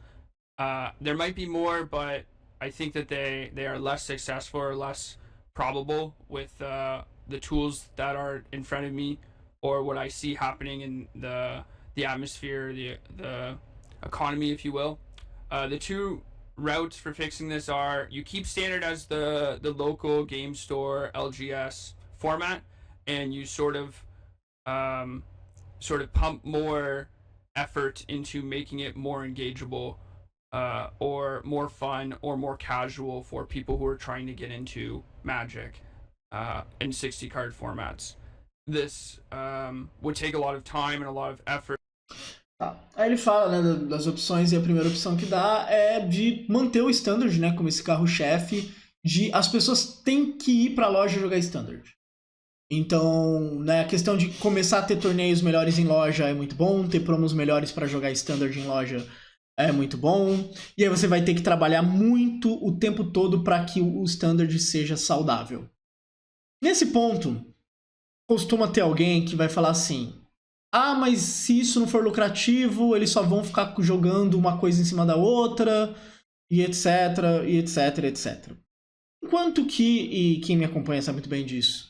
There might be more, but I think that they are less successful or less probable with the tools that are in front of me or what I see happening in the atmosphere, the economy, if you will. The two routes for fixing this are you keep standard as the local game store LGS format, and you sort of pump more effort into making it more engageable or more fun or more casual for people who are trying to get into Magic in 60 card formats. This would take a lot of time and a lot of effort. Tá. Aí ele fala, né, das opções, e a primeira opção que dá é de manter o Standard, né, como esse carro-chefe, de as pessoas têm que ir pra loja jogar Standard. Então, né, a questão de começar a ter torneios melhores em loja é muito bom, ter promos melhores para jogar Standard em loja é muito bom, e aí você vai ter que trabalhar muito o tempo todo para que o Standard seja saudável. Nesse ponto, costuma ter alguém que vai falar assim: ah, mas se isso não for lucrativo, eles só vão ficar jogando uma coisa em cima da outra, e etc, e etc, etc. Enquanto que, e quem me acompanha sabe muito bem disso,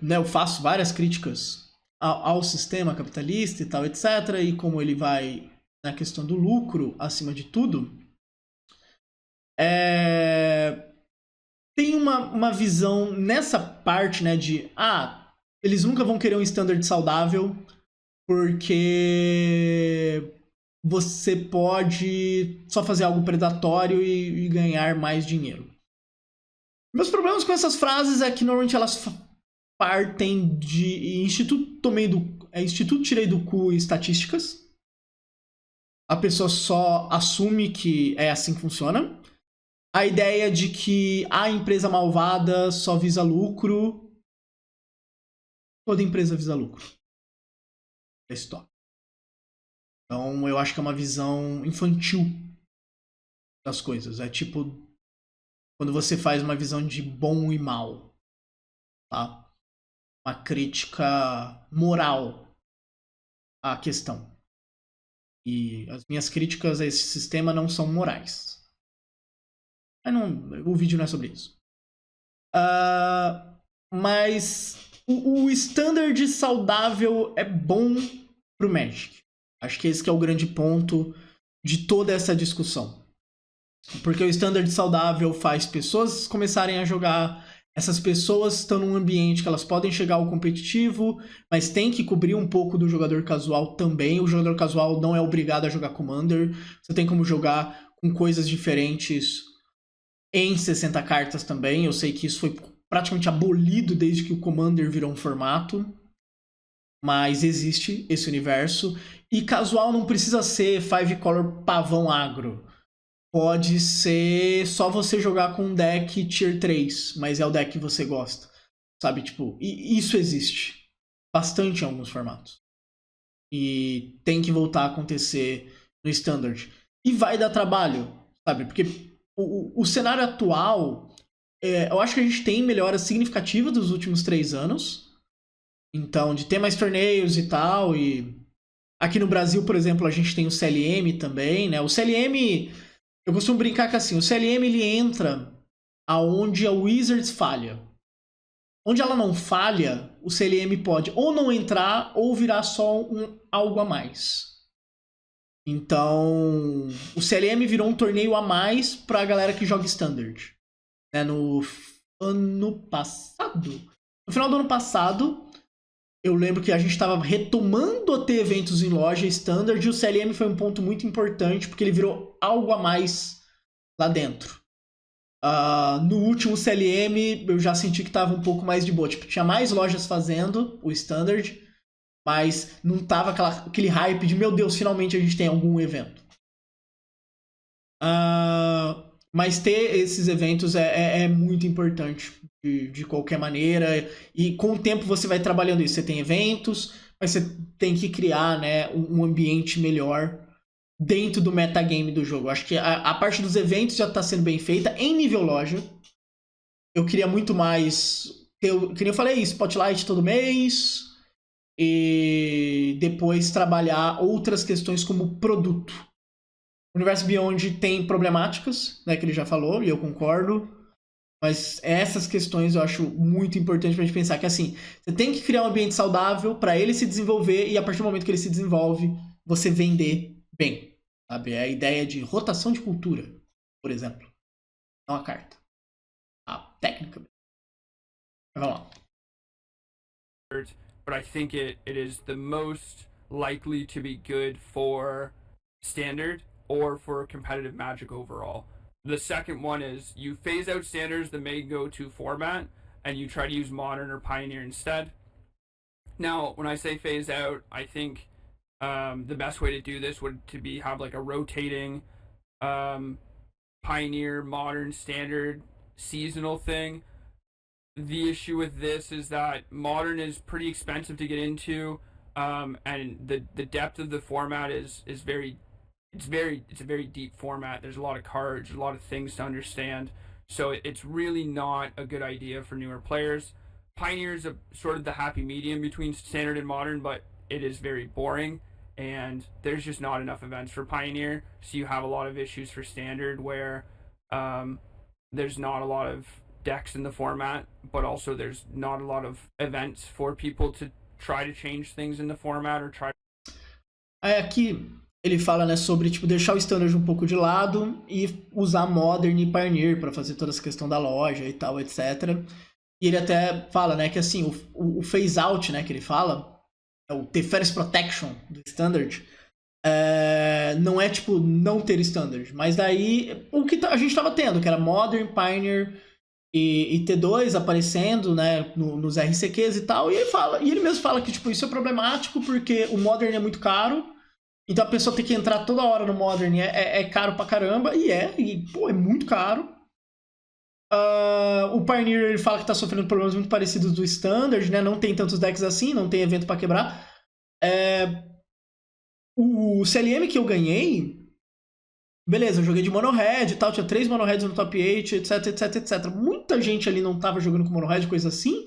eu faço várias críticas ao sistema capitalista e tal, etc, e como ele vai na questão do lucro acima de tudo, tem uma visão nessa parte, né, de eles nunca vão querer um standard saudável porque você pode só fazer algo predatório e ganhar mais dinheiro. Meus problemas com essas frases é que normalmente elas partem de Instituto Tirei do Cu e estatísticas. A pessoa só assume que é assim que funciona. A ideia de que a empresa malvada só visa lucro. Toda empresa visa lucro. É stop. Então eu acho que é uma visão infantil das coisas. É tipo quando você faz uma visão de bom e mal, tá? Uma crítica moral à questão. E as minhas críticas a esse sistema não são morais. O vídeo não é sobre isso. Mas o standard saudável é bom pro Magic. Acho que esse que é o grande ponto de toda essa discussão. Porque o standard saudável faz pessoas começarem a jogar. Essas pessoas estão num ambiente que elas podem chegar ao competitivo, mas tem que cobrir um pouco do jogador casual também. O jogador casual não é obrigado a jogar Commander. Você tem como jogar com coisas diferentes em 60 cartas também. Eu sei que isso foi praticamente abolido desde que o Commander virou um formato. Mas existe esse universo. E casual não precisa ser 5-color pavão agro. Pode ser só você jogar com um deck Tier 3, mas é o deck que você gosta. Sabe, tipo, e isso existe bastante em alguns formatos. E tem que voltar a acontecer no Standard. E vai dar trabalho, sabe? Porque o cenário atual, eu acho que a gente tem melhoras significativas dos últimos 3 anos. Então, de ter mais torneios e tal. E aqui no Brasil, por exemplo, a gente tem o CLM também, né? O CLM... Eu costumo brincar que assim, o CLM ele entra aonde a Wizards falha. Onde ela não falha, o CLM pode ou não entrar ou virar só algo a mais. Então, o CLM virou um torneio a mais pra galera que joga Standard. No ano passado? No final do ano passado, eu lembro que a gente estava retomando a ter eventos em loja Standard e o CLM foi um ponto muito importante porque ele virou algo a mais lá dentro. No último CLM eu já senti que estava um pouco mais de boa. Tipo, tinha mais lojas fazendo o Standard, mas não tava aquele hype de meu Deus, finalmente a gente tem algum evento. Mas ter esses eventos é muito importante. De qualquer maneira, e com o tempo você vai trabalhando isso. Você tem eventos, mas você tem que criar, né, um ambiente melhor dentro do metagame do jogo. Acho que a parte dos eventos já está sendo bem feita em nível loja. Eu queria muito mais, que nem eu falei, Spotlight todo mês, e depois trabalhar outras questões como produto. O Universo Beyond tem problemáticas, né, que ele já falou, e eu concordo. Mas essas questões eu acho muito importante pra gente pensar que, assim, você tem que criar um ambiente saudável para ele se desenvolver e a partir do momento que ele se desenvolve, você vender bem, sabe? É a ideia de rotação de cultura, por exemplo. Não a carta. A técnica. Mas vamos lá. But I think it is the most likely to be good for Standard or for competitive Magic overall. The second one is you phase out standards that may go to format and you try to use Modern or Pioneer instead. Now, when I say phase out, I think the best way to do this would to be have like a rotating Pioneer, Modern, Standard, seasonal thing. The issue with this is that Modern is pretty expensive to get into, and the depth of the format is very it's a very deep format. There's a lot of cards, a lot of things to understand. So it's really not a good idea for newer players. Pioneer is a sort of the happy medium between Standard and Modern, but it is very boring, and there's just not enough events for Pioneer. So you have a lot of issues for Standard where there's not a lot of decks in the format, but also there's not a lot of events for people to try to change things in the format or try. Aqui ele fala, né, sobre tipo deixar o Standard um pouco de lado e usar Modern e Pioneer para fazer toda essa questão da loja e tal, etc. E ele até fala, né, que assim, o phase out, né, que ele fala, é o Teferis Protection do Standard, não é tipo não ter Standard, mas daí o que a gente tava tendo, que era Modern, Pioneer e T2 aparecendo, né, nos RCQs e tal, e ele mesmo fala que tipo isso é problemático porque o Modern é muito caro. Então a pessoa tem que entrar toda hora no Modern, é caro pra caramba, pô, é muito caro. O Pioneer ele fala que tá sofrendo problemas muito parecidos do Standard, né? Não tem tantos decks assim, não tem evento pra quebrar. O CLM que eu ganhei, beleza, eu joguei de Mono Red e tal, tinha 3 Mono Reds no top 8, etc, etc, etc. Muita gente ali não tava jogando com Mono Red, coisa assim,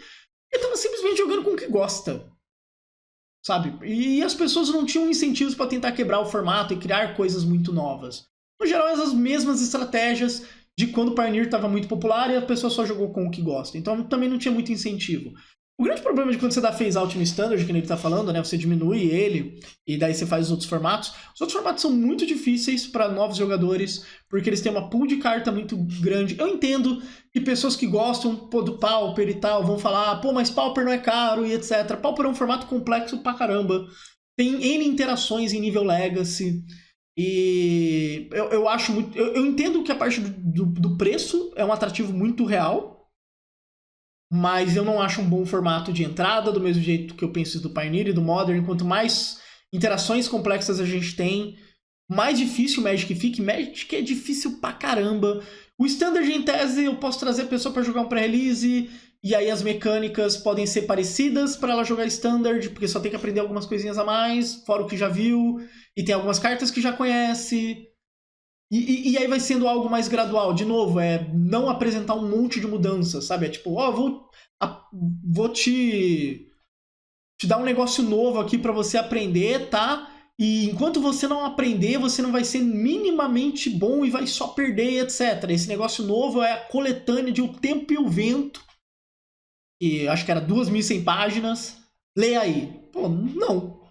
e tava simplesmente jogando com o que gosta. Sabe? E as pessoas não tinham incentivos para tentar quebrar o formato e criar coisas muito novas. No geral, as mesmas estratégias de quando o Pioneer estava muito popular e a pessoa só jogou com o que gosta. Então também não tinha muito incentivo. O grande problema de quando você dá phase out no Standard, que ele tá falando, né? Você diminui ele e daí você faz os outros formatos. Os outros formatos são muito difíceis para novos jogadores, porque eles têm uma pool de carta muito grande. Eu entendo que pessoas que gostam do Pauper e tal vão falar, pô, mas Pauper não é caro e etc. Pauper é um formato complexo pra caramba. Tem N interações em nível Legacy. E eu acho muito. Eu entendo que a parte do preço é um atrativo muito real. Mas eu não acho um bom formato de entrada, do mesmo jeito que eu penso do Pioneer e do Modern. Quanto mais interações complexas a gente tem, mais difícil o Magic fica. Magic é difícil pra caramba. O Standard, em tese, eu posso trazer a pessoa pra jogar um pré-release, e aí as mecânicas podem ser parecidas para ela jogar Standard, porque só tem que aprender algumas coisinhas a mais, fora o que já viu, e tem algumas cartas que já conhece. E aí vai sendo algo mais gradual. De novo, não apresentar um monte de mudanças, sabe? É tipo, vou te dar um negócio novo aqui pra você aprender, tá? E enquanto você não aprender, você não vai ser minimamente bom e vai só perder, etc. Esse negócio novo é a coletânea de O Tempo e o Vento, que acho que era 2.100 páginas. Leia aí. Pô, não.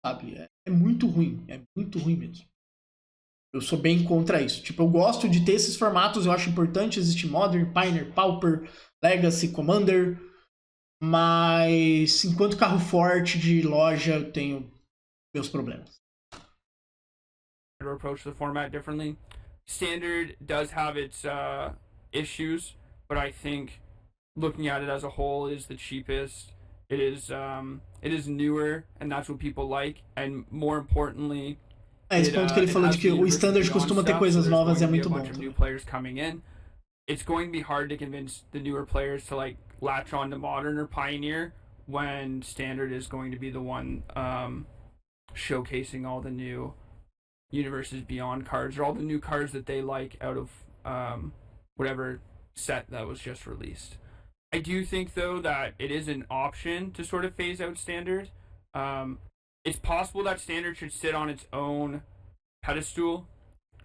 Sabe? É muito ruim. É muito ruim mesmo. Eu sou bem contra isso. Tipo, eu gosto de ter esses formatos, eu acho importante. Existe Modern, Pioneer, Pauper, Legacy, Commander. Mas enquanto carro forte de loja, eu tenho meus problemas. Approach the format differently. Standard does have its issues, but I think looking at it as a whole, it is the cheapest. It is newer, and that's what people like. And more importantly, esse ponto que ele falou de que o Standard costuma ter coisas novas é muito bom. It's going to be hard to convince the newer players to like latch on to Modern or Pioneer when Standard is going to be the one showcasing all the new Universes Beyond cards, or all the new cards that they like out of whatever set that was just released. I do think, though, that it is an option to sort of phase out Standard. It's possible that Standard should sit on its own pedestal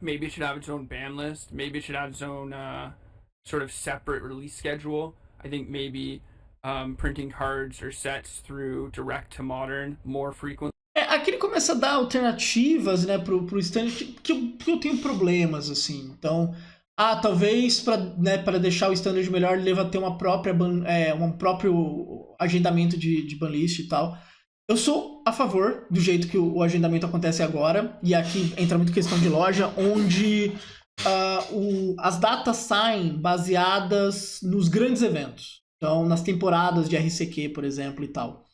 maybe it should have its own ban list. Maybe it should have its own sort of separate release schedule. I think maybe printing cards or sets through direct to modern more frequently. Aqui ele começa a dar alternativas, né, pro standard que eu tenho problemas, assim. Então, talvez para deixar o standard melhor, ele deva ter um próprio agendamento de banlist e tal. Eu sou a favor do jeito que o agendamento acontece agora, e aqui entra muito questão de loja, onde as datas saem baseadas nos grandes eventos. Então, nas temporadas de RCQ, por exemplo, e tal.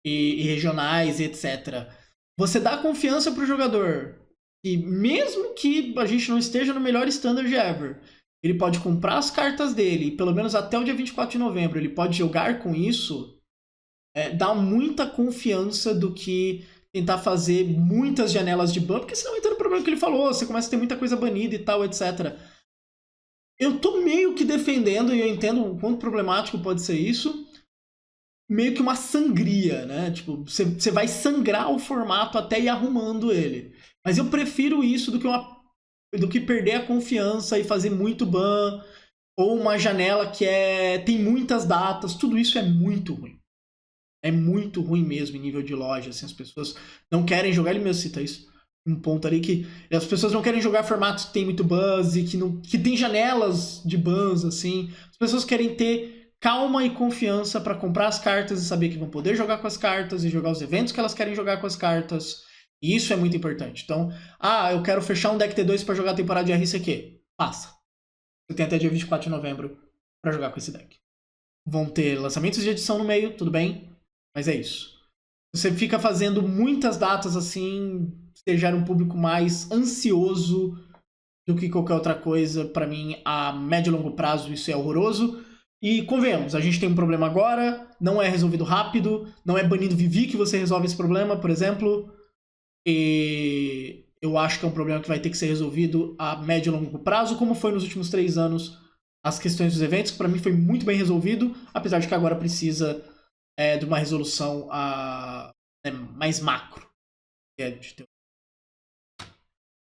E regionais, etc. Você dá confiança pro jogador. E mesmo que a gente não esteja no melhor standard ever, ele pode comprar as cartas dele, e pelo menos até o dia 24 de novembro, ele pode jogar com isso, dá muita confiança do que tentar fazer muitas janelas de ban, porque senão entra no problema que ele falou, você começa a ter muita coisa banida e tal, etc. Eu tô meio que defendendo, e eu entendo o quanto problemático pode ser isso, meio que uma sangria, né? Tipo, você vai sangrar o formato até ir arrumando ele. Mas eu prefiro isso do que perder a confiança e fazer muito ban, ou uma janela que tem muitas datas. Tudo isso é muito ruim. É muito ruim mesmo em nível de loja. Assim, as pessoas não querem jogar, ele mesmo cita isso. Um ponto ali que as pessoas não querem jogar formatos que tem muito buzz e que tem janelas de bans, assim. As pessoas querem ter calma e confiança para comprar as cartas e saber que vão poder jogar com as cartas e jogar os eventos que elas querem jogar com as cartas. E isso é muito importante. Então, eu quero fechar um deck T2 para jogar a temporada de RCQ. Passa. Você tem até dia 24 de novembro para jogar com esse deck. Vão ter lançamentos de edição no meio, tudo bem, mas é isso. Você fica fazendo muitas datas assim, você gera um público mais ansioso do que qualquer outra coisa. Para mim, a médio e longo prazo, isso é horroroso. E convenhamos, a gente tem um problema agora, não é resolvido rápido, não é banindo Vivi que você resolve esse problema, por exemplo. E eu acho que é um problema que vai ter que ser resolvido a médio e longo prazo, como foi nos últimos 3 anos as questões dos eventos, que para mim foi muito bem resolvido, apesar de que agora precisa de uma resolução mais macro.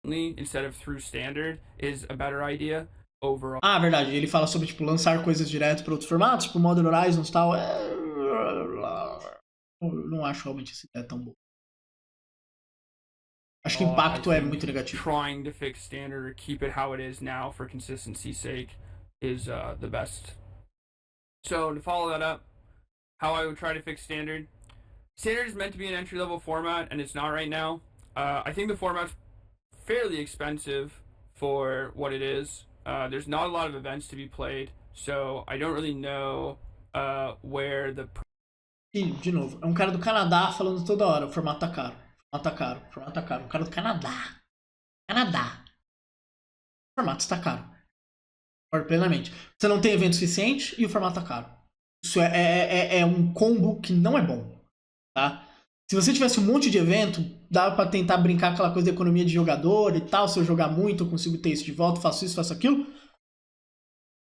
Instead of through standard is a better idea. Overall. Verdade. Ele fala sobre, tipo, lançar coisas direto para outros formatos, tipo Modern Horizons e tal. Eu não acho realmente essa ideia tão boa. Acho que o impacto é muito negativo. Trying to fix standard or keep it how it is now for consistency's sake is the best. So to follow that up, how I would try to fix standard. Standard is meant to be an entry-level format, and it's not right now. I think the format's fairly expensive for what it is. There's not a lot of events to be played, so I don't really know where the... E, de novo, é um cara do Canadá falando toda hora, o formato tá caro, o formato tá caro, o formato tá caro. Um cara do Canadá. O formato está caro. Concordo plenamente. Você não tem evento suficiente e o formato tá caro. Isso é um combo que não é bom, tá? Se você tivesse um monte de evento, dava pra tentar brincar aquela coisa da economia de jogador e tal. Se eu jogar muito, eu consigo ter isso de volta, faço isso, faço aquilo.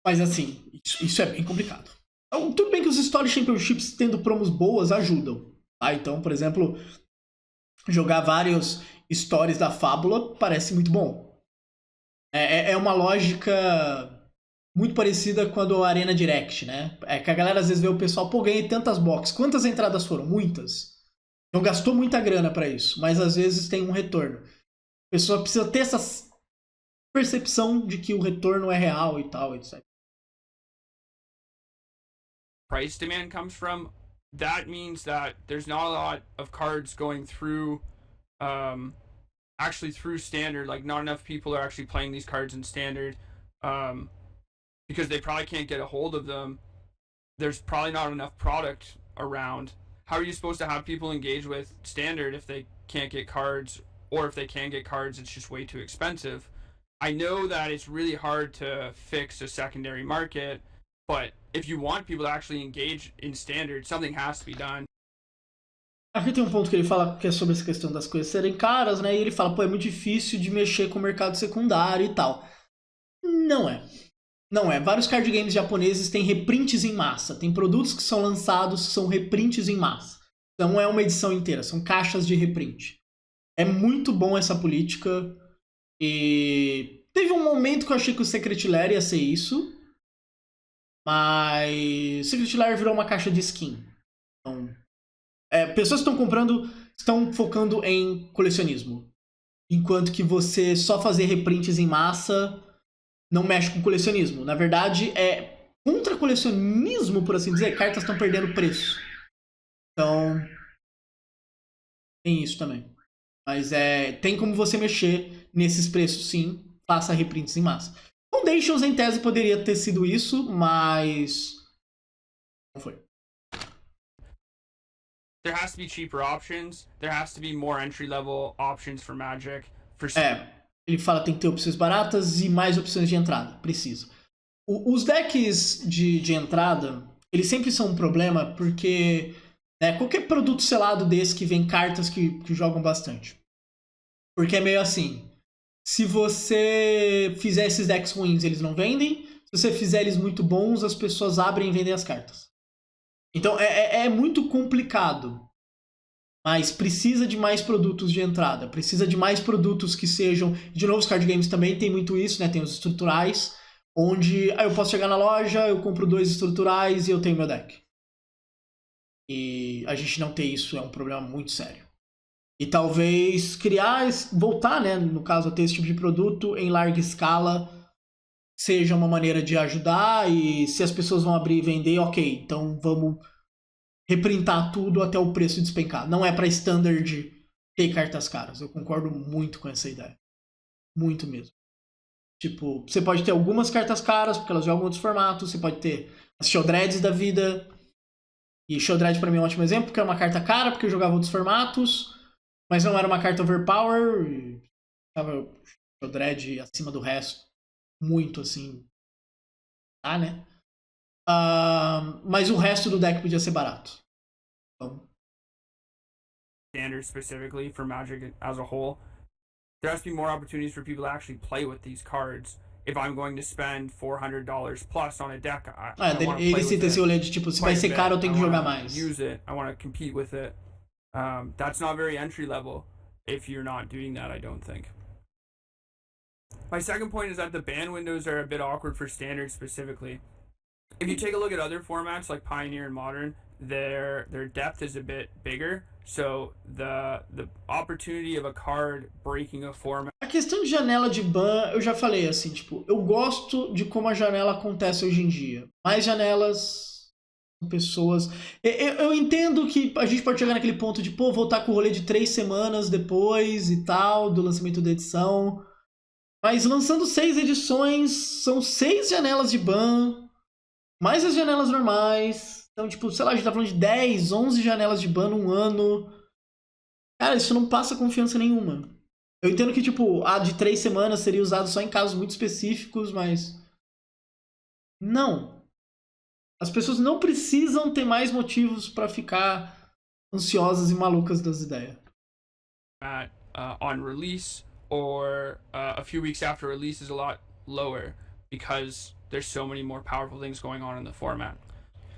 Mas assim, isso é bem complicado. Então, tudo bem que os Story Championships tendo promos boas ajudam. Tá? Então, por exemplo, jogar vários stories da Fábula parece muito bom. É uma lógica muito parecida com a do Arena Direct, né? É que a galera às vezes vê o pessoal, ganhei tantas boxes. Quantas entradas foram? Muitas. Não gastou muita grana para isso, mas às vezes tem um retorno. A pessoa precisa ter essa percepção de que o retorno é real e tal, etc. Price demand comes from. That means that there's not a lot of cards going through, actually through standard. Like not enough people are actually playing these cards in standard, because they probably can't get a hold of them. There's probably not enough product around. How are you supposed to have people engage with standard if they can't get cards, or if they can get cards, it's just way too expensive? I know that it's really hard to fix a secondary market, but if you want people to actually engage in standard, something has to be done. Aqui tem um ponto que ele fala que é sobre essa questão das coisas serem caras, né? E ele fala, é muito difícil de mexer com o mercado secundário e tal. Não é. Não é. Vários card games japoneses têm reprints em massa. Tem produtos que são lançados que são reprints em massa. Então não é uma edição inteira, são caixas de reprint. É muito bom essa política. E teve um momento que eu achei que o Secret Lair ia ser isso, mas o Secret Lair virou uma caixa de skin. Então, pessoas que estão comprando estão focando em colecionismo. Enquanto que você só fazer reprints em massa não mexe com colecionismo. Na verdade, contra colecionismo, por assim dizer, cartas estão perdendo preço. Então, tem isso também. Mas tem como você mexer nesses preços, sim. Faça reprints em massa. Foundations, em tese, poderia ter sido isso, mas não foi. There has to be cheaper options. There has to be more entry-level options for Magic. Ele fala que tem que ter opções baratas e mais opções de entrada. Precisa. Os decks de entrada, eles sempre são um problema porque qualquer produto selado desse que vem cartas que jogam bastante. Porque é meio assim, se você fizer esses decks ruins, eles não vendem. Se você fizer eles muito bons, as pessoas abrem e vendem as cartas. Então é muito complicado. Mas precisa de mais produtos de entrada. Precisa de mais produtos que sejam... De novo, os card games também tem muito isso, né? Tem os estruturais, onde eu posso chegar na loja, eu compro 2 estruturais e eu tenho meu deck. E a gente não ter isso é um problema muito sério. E talvez voltar, né, no caso, a ter esse tipo de produto em larga escala seja uma maneira de ajudar. E se as pessoas vão abrir e vender, ok, então vamos reprintar tudo até o preço despencar. Não é para standard ter cartas caras. Eu concordo muito com essa ideia. Muito mesmo. Tipo, você pode ter algumas cartas caras, porque elas jogam outros formatos. Você pode ter as Sheldreds da vida. E Sheldred pra mim é um ótimo exemplo, porque é uma carta cara, porque eu jogava outros formatos. Mas não era uma carta overpower. E tava Sheldred acima do resto. Muito assim. Né? Mas o resto do deck podia ser barato. Então... Standard specifically for Magic as a whole, there has to be more opportunities for people to actually play with these cards. If I'm going to spend $400 plus on a deck, ele cita esse rolê de tipo, se vai ser caro eu tenho que jogar mais. Use it. I want to compete with it. That's not very entry level if you're not doing that, I don't think. My second point is that the ban windows are a bit awkward for Standard specifically. If you take a look at other formats like Pioneer and Modern, their depth is a bit bigger, so the opportunity of a card breaking a format. A questão de janela de ban, eu já falei assim, tipo, eu gosto de como a janela acontece hoje em dia. Mais janelas, pessoas... Eu entendo que a gente pode chegar naquele ponto de, voltar com o rolê de 3 semanas depois e tal, do lançamento da edição. Mas lançando 6 edições, são 6 janelas de ban, mais as janelas normais. Então, tipo, sei lá, a gente tá falando de 10, 11 janelas de ban num ano. Cara, isso não passa confiança nenhuma. Eu entendo que, tipo, a de 3 semanas seria usado só em casos muito específicos, mas... Não. As pessoas não precisam ter mais motivos pra ficar ansiosas e malucas das ideias. On release, or a few weeks after release is a lot lower, because there's so many more powerful things going on in the format.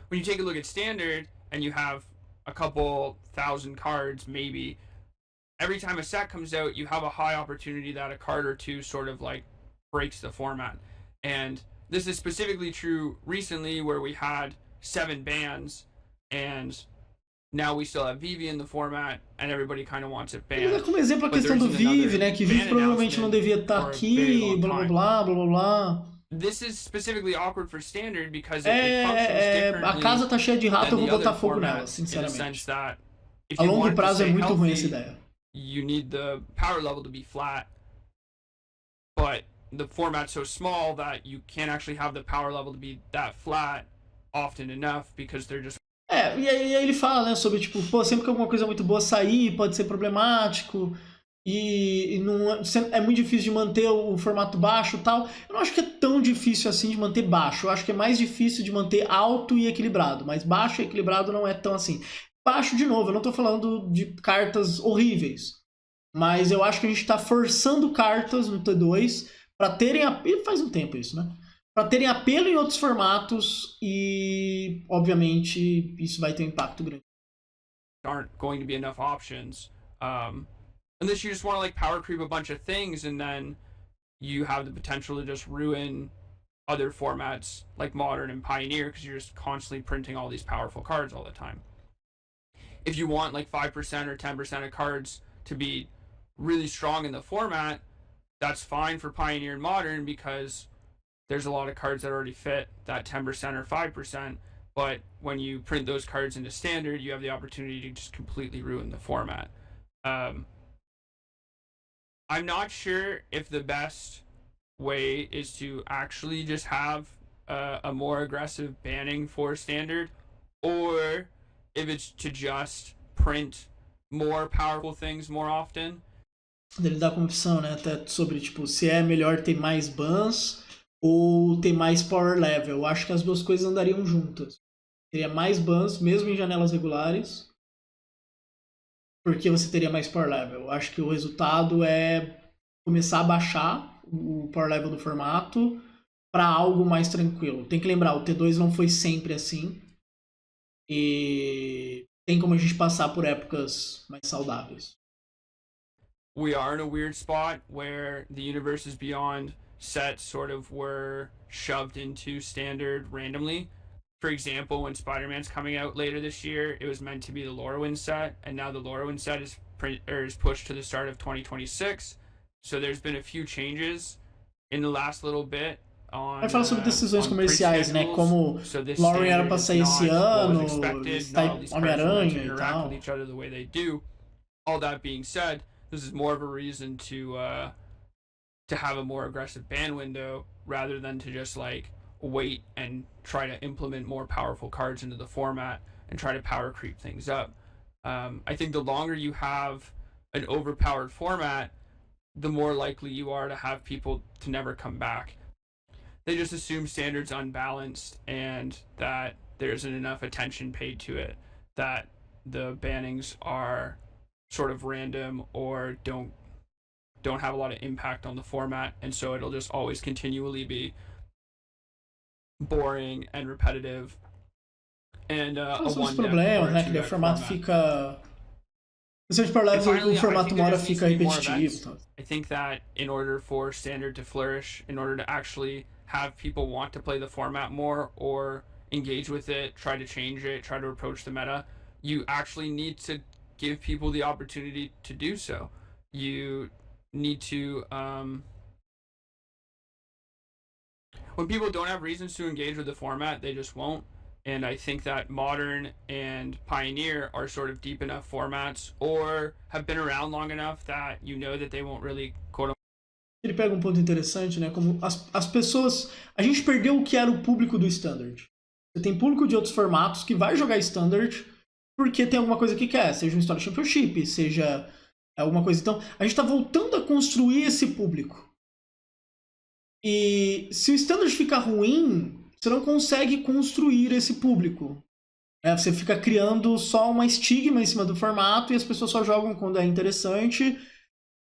When you take a look at Standard, and you have a couple thousand cards, maybe, every time a set comes out, you have a high opportunity that a card or two sort of like breaks the format. And this is specifically true recently, where we had 7 bans, and now we still have Vivi in the format, and everybody kind of wants it banned. Vou dar como exemplo a questão do Vivi, né? Que Vivi provavelmente não devia estar aqui, blá blá blá blá blá. This is specifically awkward for Standard because it functions differently. A casa tá cheia de rato, eu vou botar fogo nela, sinceramente. A longo prazo é muito ruim essa ideia. You need the power level to be flat, but the format's so small that you can't actually have the power level to be that flat often enough because they're just... E aí ele fala, né, sobre, tipo, sempre que alguma coisa muito boa sair, pode ser problemático, e não, é muito difícil de manter o formato baixo e tal. Eu não acho que é tão difícil assim de manter baixo, eu acho que é mais difícil de manter alto e equilibrado, mas baixo e equilibrado não é tão assim. Baixo, de novo, eu não tô falando de cartas horríveis, mas eu acho que a gente tá forçando cartas no T2 pra terem... E faz um tempo isso, né? Para terem apelo em outros formatos e, obviamente, isso vai ter um impacto grande. Aren't going to be enough options, unless you just want to like power creep a bunch of things and then you have the potential to just ruin other formats like Modern and Pioneer because you're just constantly printing all these powerful cards all the time. If you want like 5% or 10% of cards to be really strong in the format, that's fine for Pioneer and Modern because there's a lot of cards that already fit that 10% or 5%. But when you print those cards into Standard, you have the opportunity to just completely ruin the format. I'm not sure if the best way is to actually just have a more aggressive banning for Standard, or if it's to just print more powerful things more often. Ele dá como opção, né, até sobre, tipo, se é melhor ter mais bans ou ter mais power level. Eu acho que as duas coisas andariam juntas. Teria mais bans, mesmo em janelas regulares, porque você teria mais power level. Eu acho que o resultado é começar a baixar o power level do formato para algo mais tranquilo. Tem que lembrar, o T2 não foi sempre assim. E tem como a gente passar por épocas mais saudáveis. We are in a weird spot where the Universes Beyond sets sort of were shoved into Standard randomly. For example, when Spider-Man's coming out later this year, it was meant to be the Lorwyn set, and now the Lorwyn set is pushed to the start of 2026. So there's been a few changes in the last little bit. Vai falar sobre decisões comerciais, né? Como Lorwyn era pra sair esse ano, está Homem-Aranha e tal. All that being said, this is more of a reason to have a more aggressive ban window rather than to just like wait and try to implement more powerful cards into the format and try to power creep things up. I think the longer you have an overpowered format, the more likely you are to have people to never come back. They just assume Standard's unbalanced and that there isn't enough attention paid to it, that the bannings are sort of random or don't have a lot of impact on the format, and so it'll just always continually be boring and repetitive. And são os problemas, né? Que o formato fica. O formato uma hora fica repetitivo. I think that in order for Standard to flourish, in order to actually have people want to play the format more or engage with it, try to change it, try to approach the meta, you actually need to give people the opportunity to do so. You need to when people don't have reasons to engage with the format, they just won't. And I think that Modern and Pioneer are sort of deep enough formats or have been around long enough that you know that they won't really quote. Ele pega ponto interessante, né? Como as pessoas. A gente perdeu o que era o público do Standard. Você tem público de outros formatos que vai jogar Standard porque tem alguma coisa que quer, seja um Story Championship, seja alguma coisa. Então, a gente tá voltando a construir esse público. E se o Standard ficar ruim, você não consegue construir esse público. Você fica criando só uma estigma em cima do formato e as pessoas só jogam quando é interessante.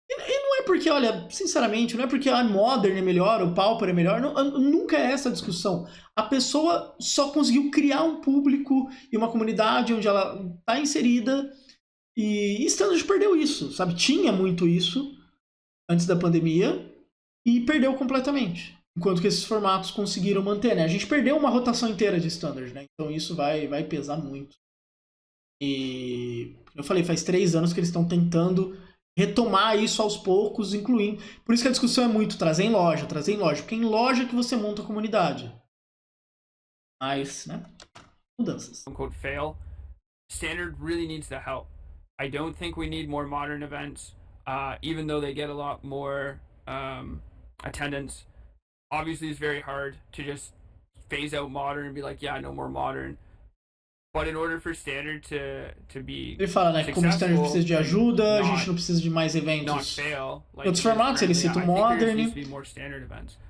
E não é porque, olha, sinceramente, não é porque a Modern é melhor, o Pauper é melhor, nunca é essa a discussão. A pessoa só conseguiu criar um público e uma comunidade onde ela está inserida e Standard perdeu isso, sabe? Tinha muito isso antes da pandemia e perdeu completamente. Enquanto que esses formatos conseguiram manter, né? A gente perdeu uma rotação inteira de Standard, né? Então isso vai pesar muito. E eu falei, faz 3 anos que eles estão tentando retomar isso aos poucos, incluindo... Por isso que a discussão é muito trazer em loja, porque é em loja que você monta a comunidade. Mas, né? Mudanças. Quote fail. Standard really needs the help. I don't think we need more Modern events, even though they get a lot more attendance. Obviously, it's very hard to just phase out Modern and be like, yeah, no more Modern. But in order for Standard to be Ele fala, né, que como o Standard precisa de ajuda, a gente não precisa de mais eventos. Outros formatos, ele cita o Modern.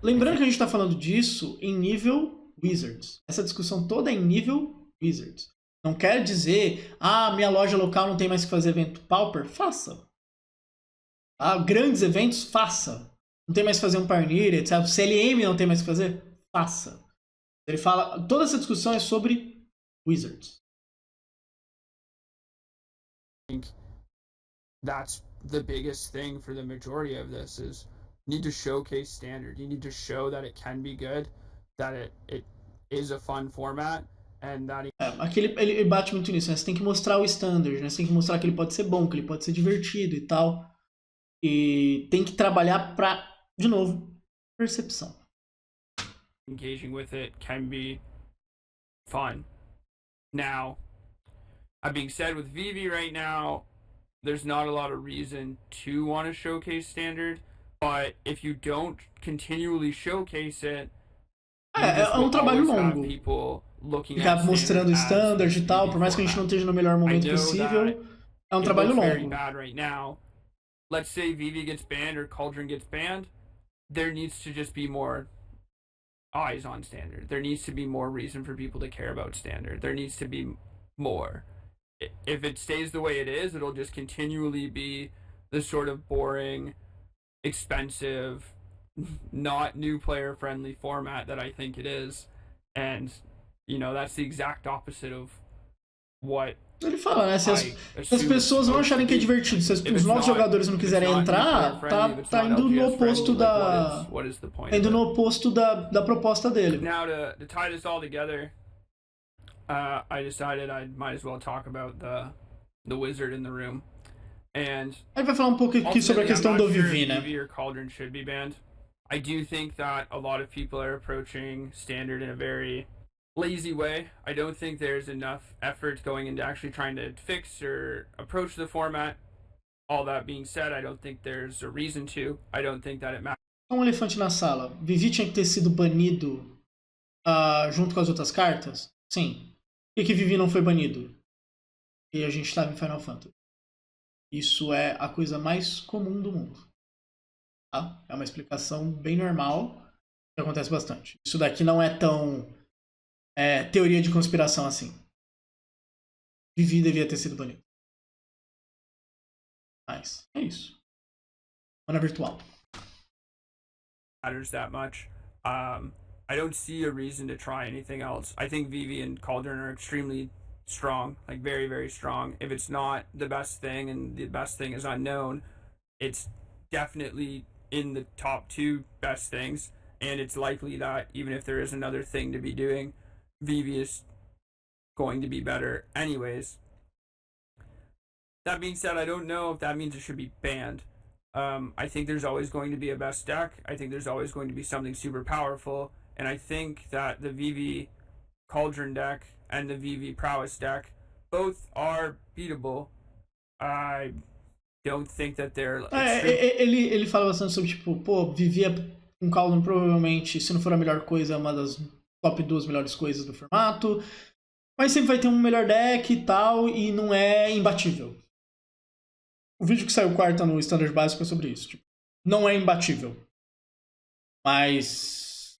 Lembrando que a gente está falando disso em nível Wizards. Essa discussão toda é em nível Wizards. Não quer dizer, minha loja local não tem mais que fazer evento Pauper. Faça. Grandes eventos, faça. Não tem mais que fazer um Pioneer, etc. O CLM não tem mais que fazer, faça. Ele fala, toda essa discussão é sobre Wizards. I think that's the biggest thing for the majority of this is need to showcase standard. You need to show that it can be good, that it is a fun format, and that aqui ele bate muito nisso, né? Você tem que mostrar o standard, né? Você tem que mostrar que ele pode ser bom, que ele pode ser divertido e tal. E tem que trabalhar pra, de novo, percepção. engaging with it can be fun. Now, that being said, with Vivi right now, there's not a lot of reason to want to showcase standard, but if you don't continually showcase it, é trabalho longo. Ficar mostrando o standard e tal, por mais que a gente não esteja no melhor momento possível, é trabalho longo. Right now. Let's say Vivi gets banned or Cauldron gets banned, there needs to just be more eyes on standard. There needs to be more reason for people to care about standard. There needs to be more. If it stays the way it is, it'll just continually be the sort of boring, expensive, not new player friendly format that I think it is. And, you know, that's the exact opposite of what ele fala, né? Se as pessoas não acharem que é divertido, se os novos jogadores não quiserem entrar, tá indo no oposto da. Tá indo no oposto da proposta dele. Now to tie this all together, I decided I might as well talk about the wizard in the room. And ele vai falar pouco aqui sobre a questão do Vivi, né? Vivi or Cauldron should be banned. I do think that a lot of people are approaching standard in a very lazy way. I don't think there's enough effort going into actually trying to fix or approach the format. All that being said, I don't think there's a reason to. I don't think that it matters. Elefante na sala. Vivi tinha que ter sido banido junto com as outras cartas? Sim. Por que Vivi não foi banido? E a gente estava em Final Fantasy. Isso é a coisa mais comum do mundo. Tá? É uma explicação bem normal que acontece bastante. Isso daqui não é tão teoria de conspiração assim. Vivi devia ter sido banido. Mas é isso. Mana virtual. Matters that much. I don't see a reason to try anything else. I think Vivi and Cauldron are extremely strong, like very, very strong. If it's not the best thing and the best thing is unknown, it's definitely in the top 2 best things. And it's likely that even if there is another thing to be doing, Vivi is going to be better anyways. That being said, I don't know if that means it should be banned. I think there's always going to be a best deck. I think there's always going to be something super powerful. And I think that the Vivi Cauldron deck and the Vivi Prowess deck both are beatable. I don't think that they're... Ele fala bastante sobre, tipo, pô, Vivi com Cauldron provavelmente, se não for a melhor coisa, é uma das top 2 melhores coisas do formato. Mas sempre vai ter um melhor deck e tal, e não é imbatível. O vídeo que saiu quarta no Standard Básico é sobre isso. Tipo, não é imbatível. Mas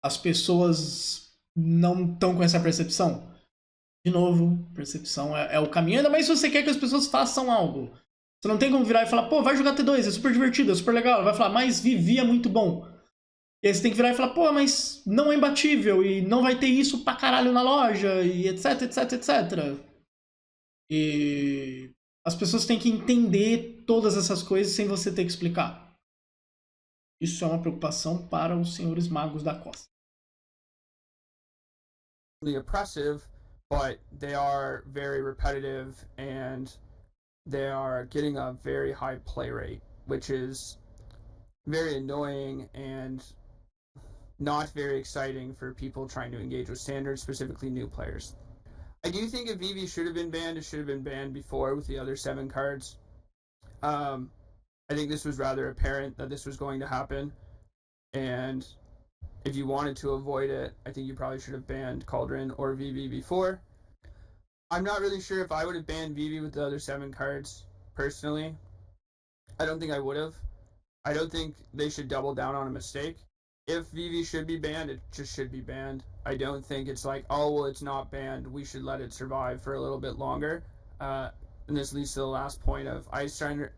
as pessoas não estão com essa percepção. De novo, percepção é o caminho. Ainda mais se você quer que as pessoas façam algo. Você não tem como virar e falar, pô, vai jogar T2, é super divertido, é super legal. Ela vai falar, mas Vivi é muito bom. E aí você tem que virar e falar, pô, mas não é imbatível e não vai ter isso pra caralho na loja e etc, etc, etc. E as pessoas têm que entender todas essas coisas sem você ter que explicar. Isso é uma preocupação para os senhores magos da costa. Oppressive, but they are very repetitive and they are getting a very high play rate, which is very annoying and not very exciting for people trying to engage with standard, specifically new players. I do think if Vivi should have been banned, it should have been banned before with the other 7 cards. I think this was rather apparent that this was going to happen, and if you wanted to avoid it, I think you probably should have banned Cauldron or Vivi before. I'm not really sure if I would have banned Vivi with the other 7 cards, personally. I don't think I would have. I don't think they should double down on a mistake. If Vivi should be banned, it just should be banned. I don't think it's like, oh, well, it's not banned, we should let it survive for a little bit longer. And this leads to the last point of, I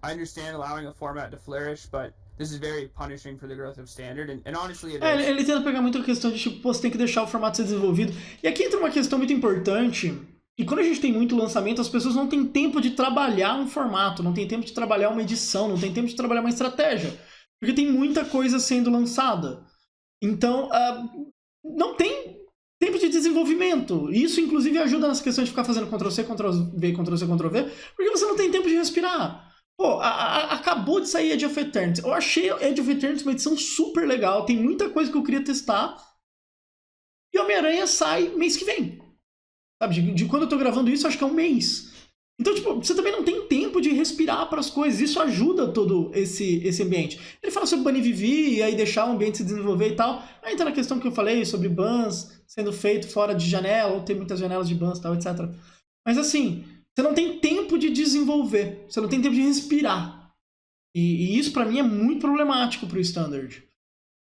understand allowing a format to flourish, but this is very punishing for the growth of standard, and honestly it is. Ele tenta pegar muito a questão de, tipo, pô, você tem que deixar o formato ser desenvolvido. E aqui entra uma questão muito importante, que quando a gente tem muito lançamento, as pessoas não têm tempo de trabalhar um formato, não tem tempo de trabalhar uma edição, não tem tempo de trabalhar uma estratégia. Porque tem muita coisa sendo lançada. Então, não tem tempo de desenvolvimento. Isso, inclusive, ajuda nessa questão de ficar fazendo Ctrl-C, Ctrl-V, Ctrl-C, Ctrl-V, porque você não tem tempo de respirar. Pô, acabou de sair Age of Eternity. Eu achei Age of Eternity uma edição super legal, tem muita coisa que eu queria testar. E Homem-Aranha sai mês que vem. Sabe, de quando eu tô gravando isso, acho que é um mês. Então, tipo, você também não tem tempo de respirar para as coisas. Isso ajuda todo esse ambiente. Ele fala sobre banir Vivi e aí deixar o ambiente se desenvolver e tal. Aí entra na questão que eu falei sobre bans sendo feito fora de janela, ou ter muitas janelas de bans e tal, etc. Mas assim, você não tem tempo de desenvolver. Você não tem tempo de respirar. E isso para mim é muito problemático pro Standard.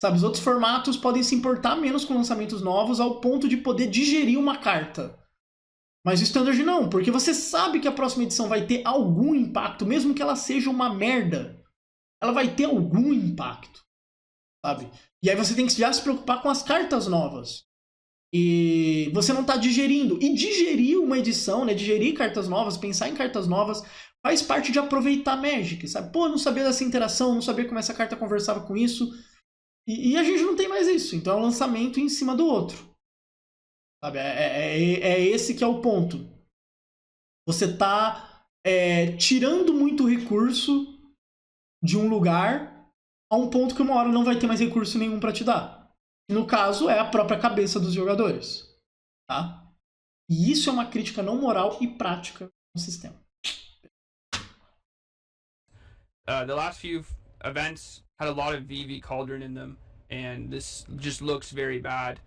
Sabe, os outros formatos podem se importar menos com lançamentos novos ao ponto de poder digerir uma carta. Mas o Standard não, porque você sabe que a próxima edição vai ter algum impacto, mesmo que ela seja uma merda. Ela vai ter algum impacto, sabe? E aí você tem que já se preocupar com as cartas novas. E você não tá digerindo. E digerir uma edição, né? Digerir cartas novas, pensar em cartas novas, faz parte de aproveitar Magic, sabe? Pô, não sabia dessa interação, não sabia como essa carta conversava com isso. E a gente não tem mais isso. Então é um lançamento em cima do outro. Sabe? É esse que é o ponto. Você tá tirando muito recurso de um lugar a um ponto que uma hora não vai ter mais recurso nenhum para te dar. E no caso, é a própria cabeça dos jogadores. Tá? E isso é uma crítica não moral e prática no sistema. The last few events had a lot of VV Cauldron in them, and this just looks very bad.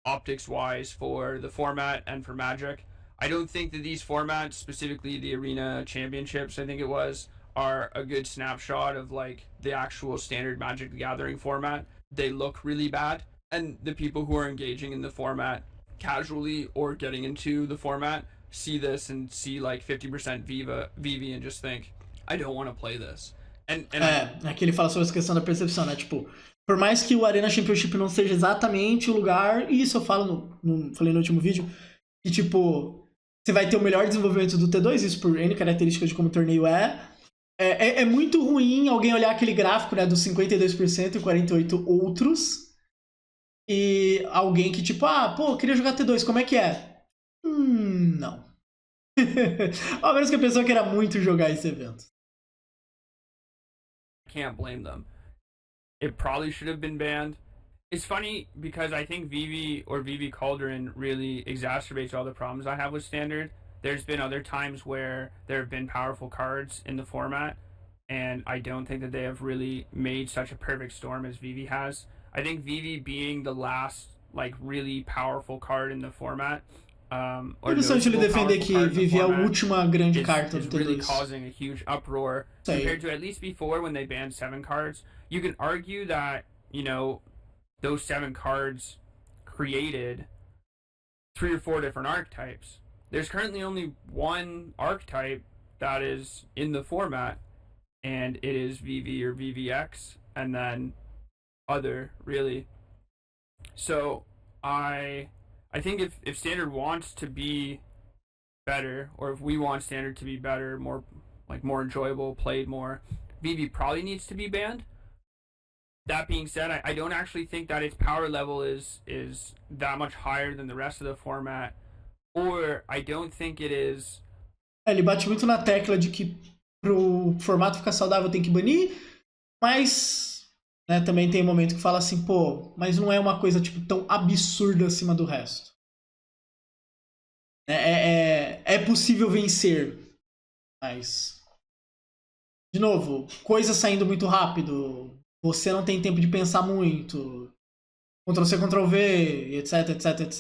Optics-wise for the format and for Magic. I don't think that these formats, specifically the Arena Championships, I think it was, are a good snapshot of like the actual standard Magic the Gathering format. They look really bad, and the people who are engaging in the format casually or getting into the format see this and see like 50% VV and just think, I don't want to play this. Aqui ele fala sobre essa questão da percepção, né? Tipo, por mais que o Arena Championship não seja exatamente o lugar, e isso eu falo falei no último vídeo, que tipo, você vai ter o melhor desenvolvimento do T2, isso por N características de como o torneio é muito ruim alguém olhar aquele gráfico, né, dos 52% e 48% outros, e alguém que tipo, pô, queria jogar T2, como é que é? Não. Ao menos que a pessoa queira muito jogar esse evento. Can't blame them. It probably should have been banned. It's funny because I think VV or VV Cauldron really exacerbates all the problems I have with Standard. There's been other times where there have been powerful cards in the format, and I don't think that they have really made such a perfect storm as VV has. I think VV being the last like really powerful card in the format. Interessante ele defender que Vivi é a última grande carta do T2. Really causing a huge uproar compared to at least before when they banned 7 cards. You can argue that, you know, those 7 cards created 3 or 4 different archetypes. There's currently only one archetype that is in the format, and it is VV or VVX, and then other, really. So I think if Standard wants to be better, or if we want Standard to be better, more enjoyable, played more, VV probably needs to be banned. That being said, I don't actually think that its power level is that much higher than the rest of the format, or I don't think it is. Ele bate muito na tecla de que pro formato ficar saudável tem que banir, mas né, também tem um momento que fala assim, pô, mas não é uma coisa tipo tão absurda acima do resto. É possível vencer, mas de novo, coisa saindo muito rápido, você não tem tempo de pensar muito, Ctrl-C, Ctrl-V, etc, etc, etc,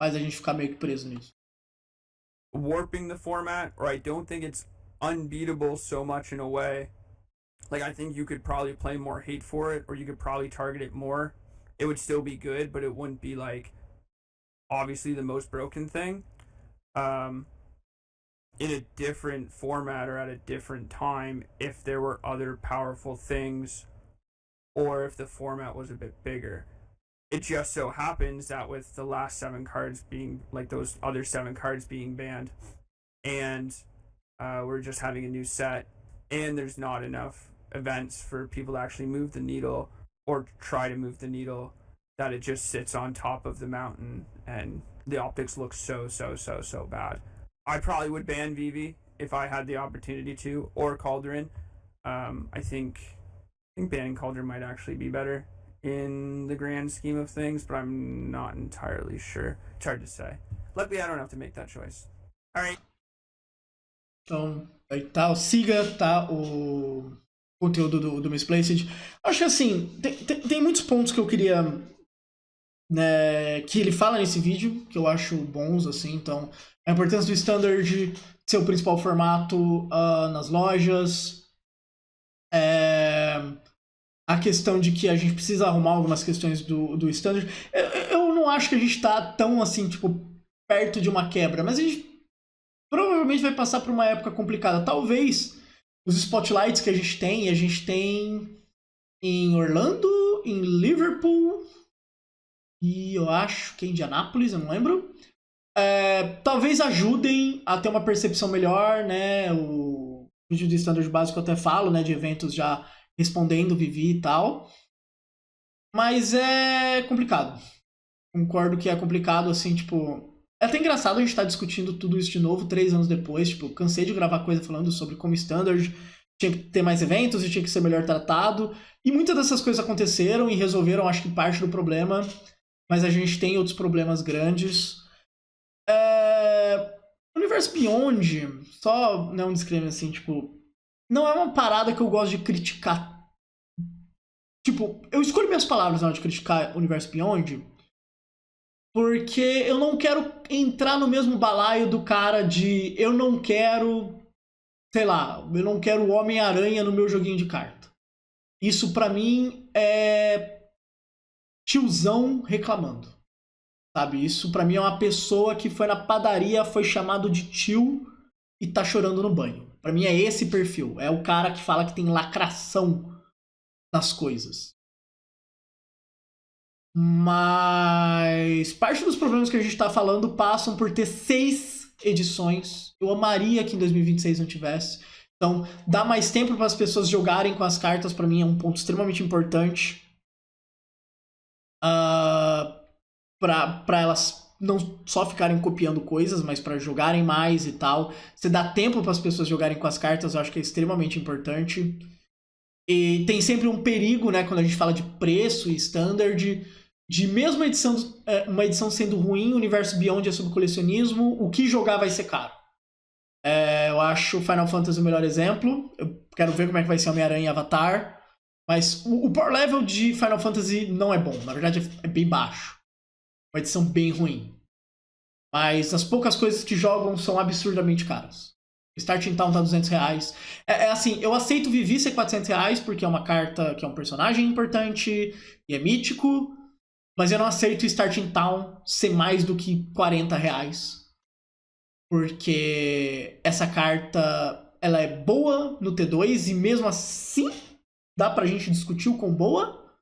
faz a gente ficar meio que preso nisso. Warping the format, or I don't think it's unbeatable so much in a way. Like, I think you could probably play more hate for it, or you could probably target it more. It would still be good, but it wouldn't be, like, obviously the most broken thing. In a different format or at a different time, if there were other powerful things, or if the format was a bit bigger. It just so happens that with the last 7 cards being, like, those other 7 cards being banned, and we're just having a new set, and there's not enough events for people to actually move the needle or try to move the needle, that it just sits on top of the mountain and the optics look so bad. I probably would ban Vivi if I had the opportunity to, or Cauldron. I think banning Cauldron might actually be better in the grand scheme of things, but I'm not entirely sure. It's hard to say. Luckily, I don't have to make that choice. Alright. Então, aí tá, siga, tá, o conteúdo do Misplaced. Acho que assim, tem muitos pontos que eu queria, né, que ele fala nesse vídeo, que eu acho bons, assim, então, a importância do Standard ser o principal formato nas lojas, a questão de que a gente precisa arrumar algumas questões do Standard. Eu não acho que a gente tá tão, assim, tipo, perto de uma quebra, mas a gente provavelmente vai passar por uma época complicada. Talvez os spotlights que a gente tem em Orlando, em Liverpool e eu acho que em Indianápolis, eu não lembro. Talvez ajudem a ter uma percepção melhor, né? O vídeo de Standard básico eu até falo, né? De eventos já respondendo Vivi e tal. Mas é complicado. Concordo que é complicado, assim, tipo... É até engraçado a gente estar discutindo tudo isso de novo 3 anos depois. Tipo, cansei de gravar coisa falando sobre como Standard tinha que ter mais eventos e tinha que ser melhor tratado. E muitas dessas coisas aconteceram e resolveram, acho que, parte do problema. Mas a gente tem outros problemas grandes. Universo Beyond, só não disclaimer assim, tipo... Não é uma parada que eu gosto de criticar. Tipo, eu escolho minhas palavras na hora de criticar o Universo Beyond... Porque eu não quero entrar no mesmo balaio do cara de... Eu não quero... Sei lá, eu não quero o Homem-Aranha no meu joguinho de carta. Isso pra mim é... tiozão reclamando. Sabe? Isso pra mim é uma pessoa que foi na padaria, foi chamado de tio e tá chorando no banho. Pra mim é esse perfil. É o cara que fala que tem lacração nas coisas. Mas parte dos problemas que a gente tá falando passam por ter 6 edições. Eu amaria que em 2026 não tivesse. Então, dar mais tempo para as pessoas jogarem com as cartas, para mim, é um ponto extremamente importante. Para elas não só ficarem copiando coisas, mas para jogarem mais e tal. Você dá tempo para as pessoas jogarem com as cartas, eu acho que é extremamente importante. E tem sempre um perigo, né, quando a gente fala de preço e standard, de mesmo uma edição sendo ruim, o Universo Beyond é sobre colecionismo, o que jogar vai ser caro. Eu acho Final Fantasy o melhor exemplo. Eu quero ver como é que vai ser Homem-Aranha e Avatar. Mas o power level de Final Fantasy não é bom. Na verdade, é bem baixo. Uma edição bem ruim. Mas as poucas coisas que jogam são absurdamente caras. Starting Town tá R$200. Assim, eu aceito Vivi ser R$400 porque é uma carta que é um personagem importante e é mítico. Mas eu não aceito Starting Town ser mais do que R$40. Porque essa carta, ela é boa no T2 e mesmo assim dá pra gente discutir o quão boa.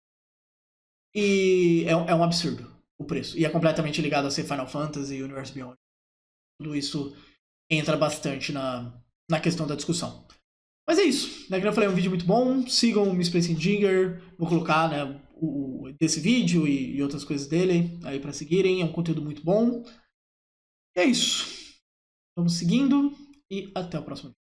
E é um absurdo o preço. E é completamente ligado a ser Final Fantasy e Universe Beyond. Tudo isso entra bastante na questão da discussão. Mas é isso. Como eu falei, é um vídeo muito bom. Sigam o Misplaced Jigger. Vou colocar, né, desse vídeo e outras coisas dele aí pra seguirem. É um conteúdo muito bom. E é isso. Vamos seguindo e até o próximo vídeo.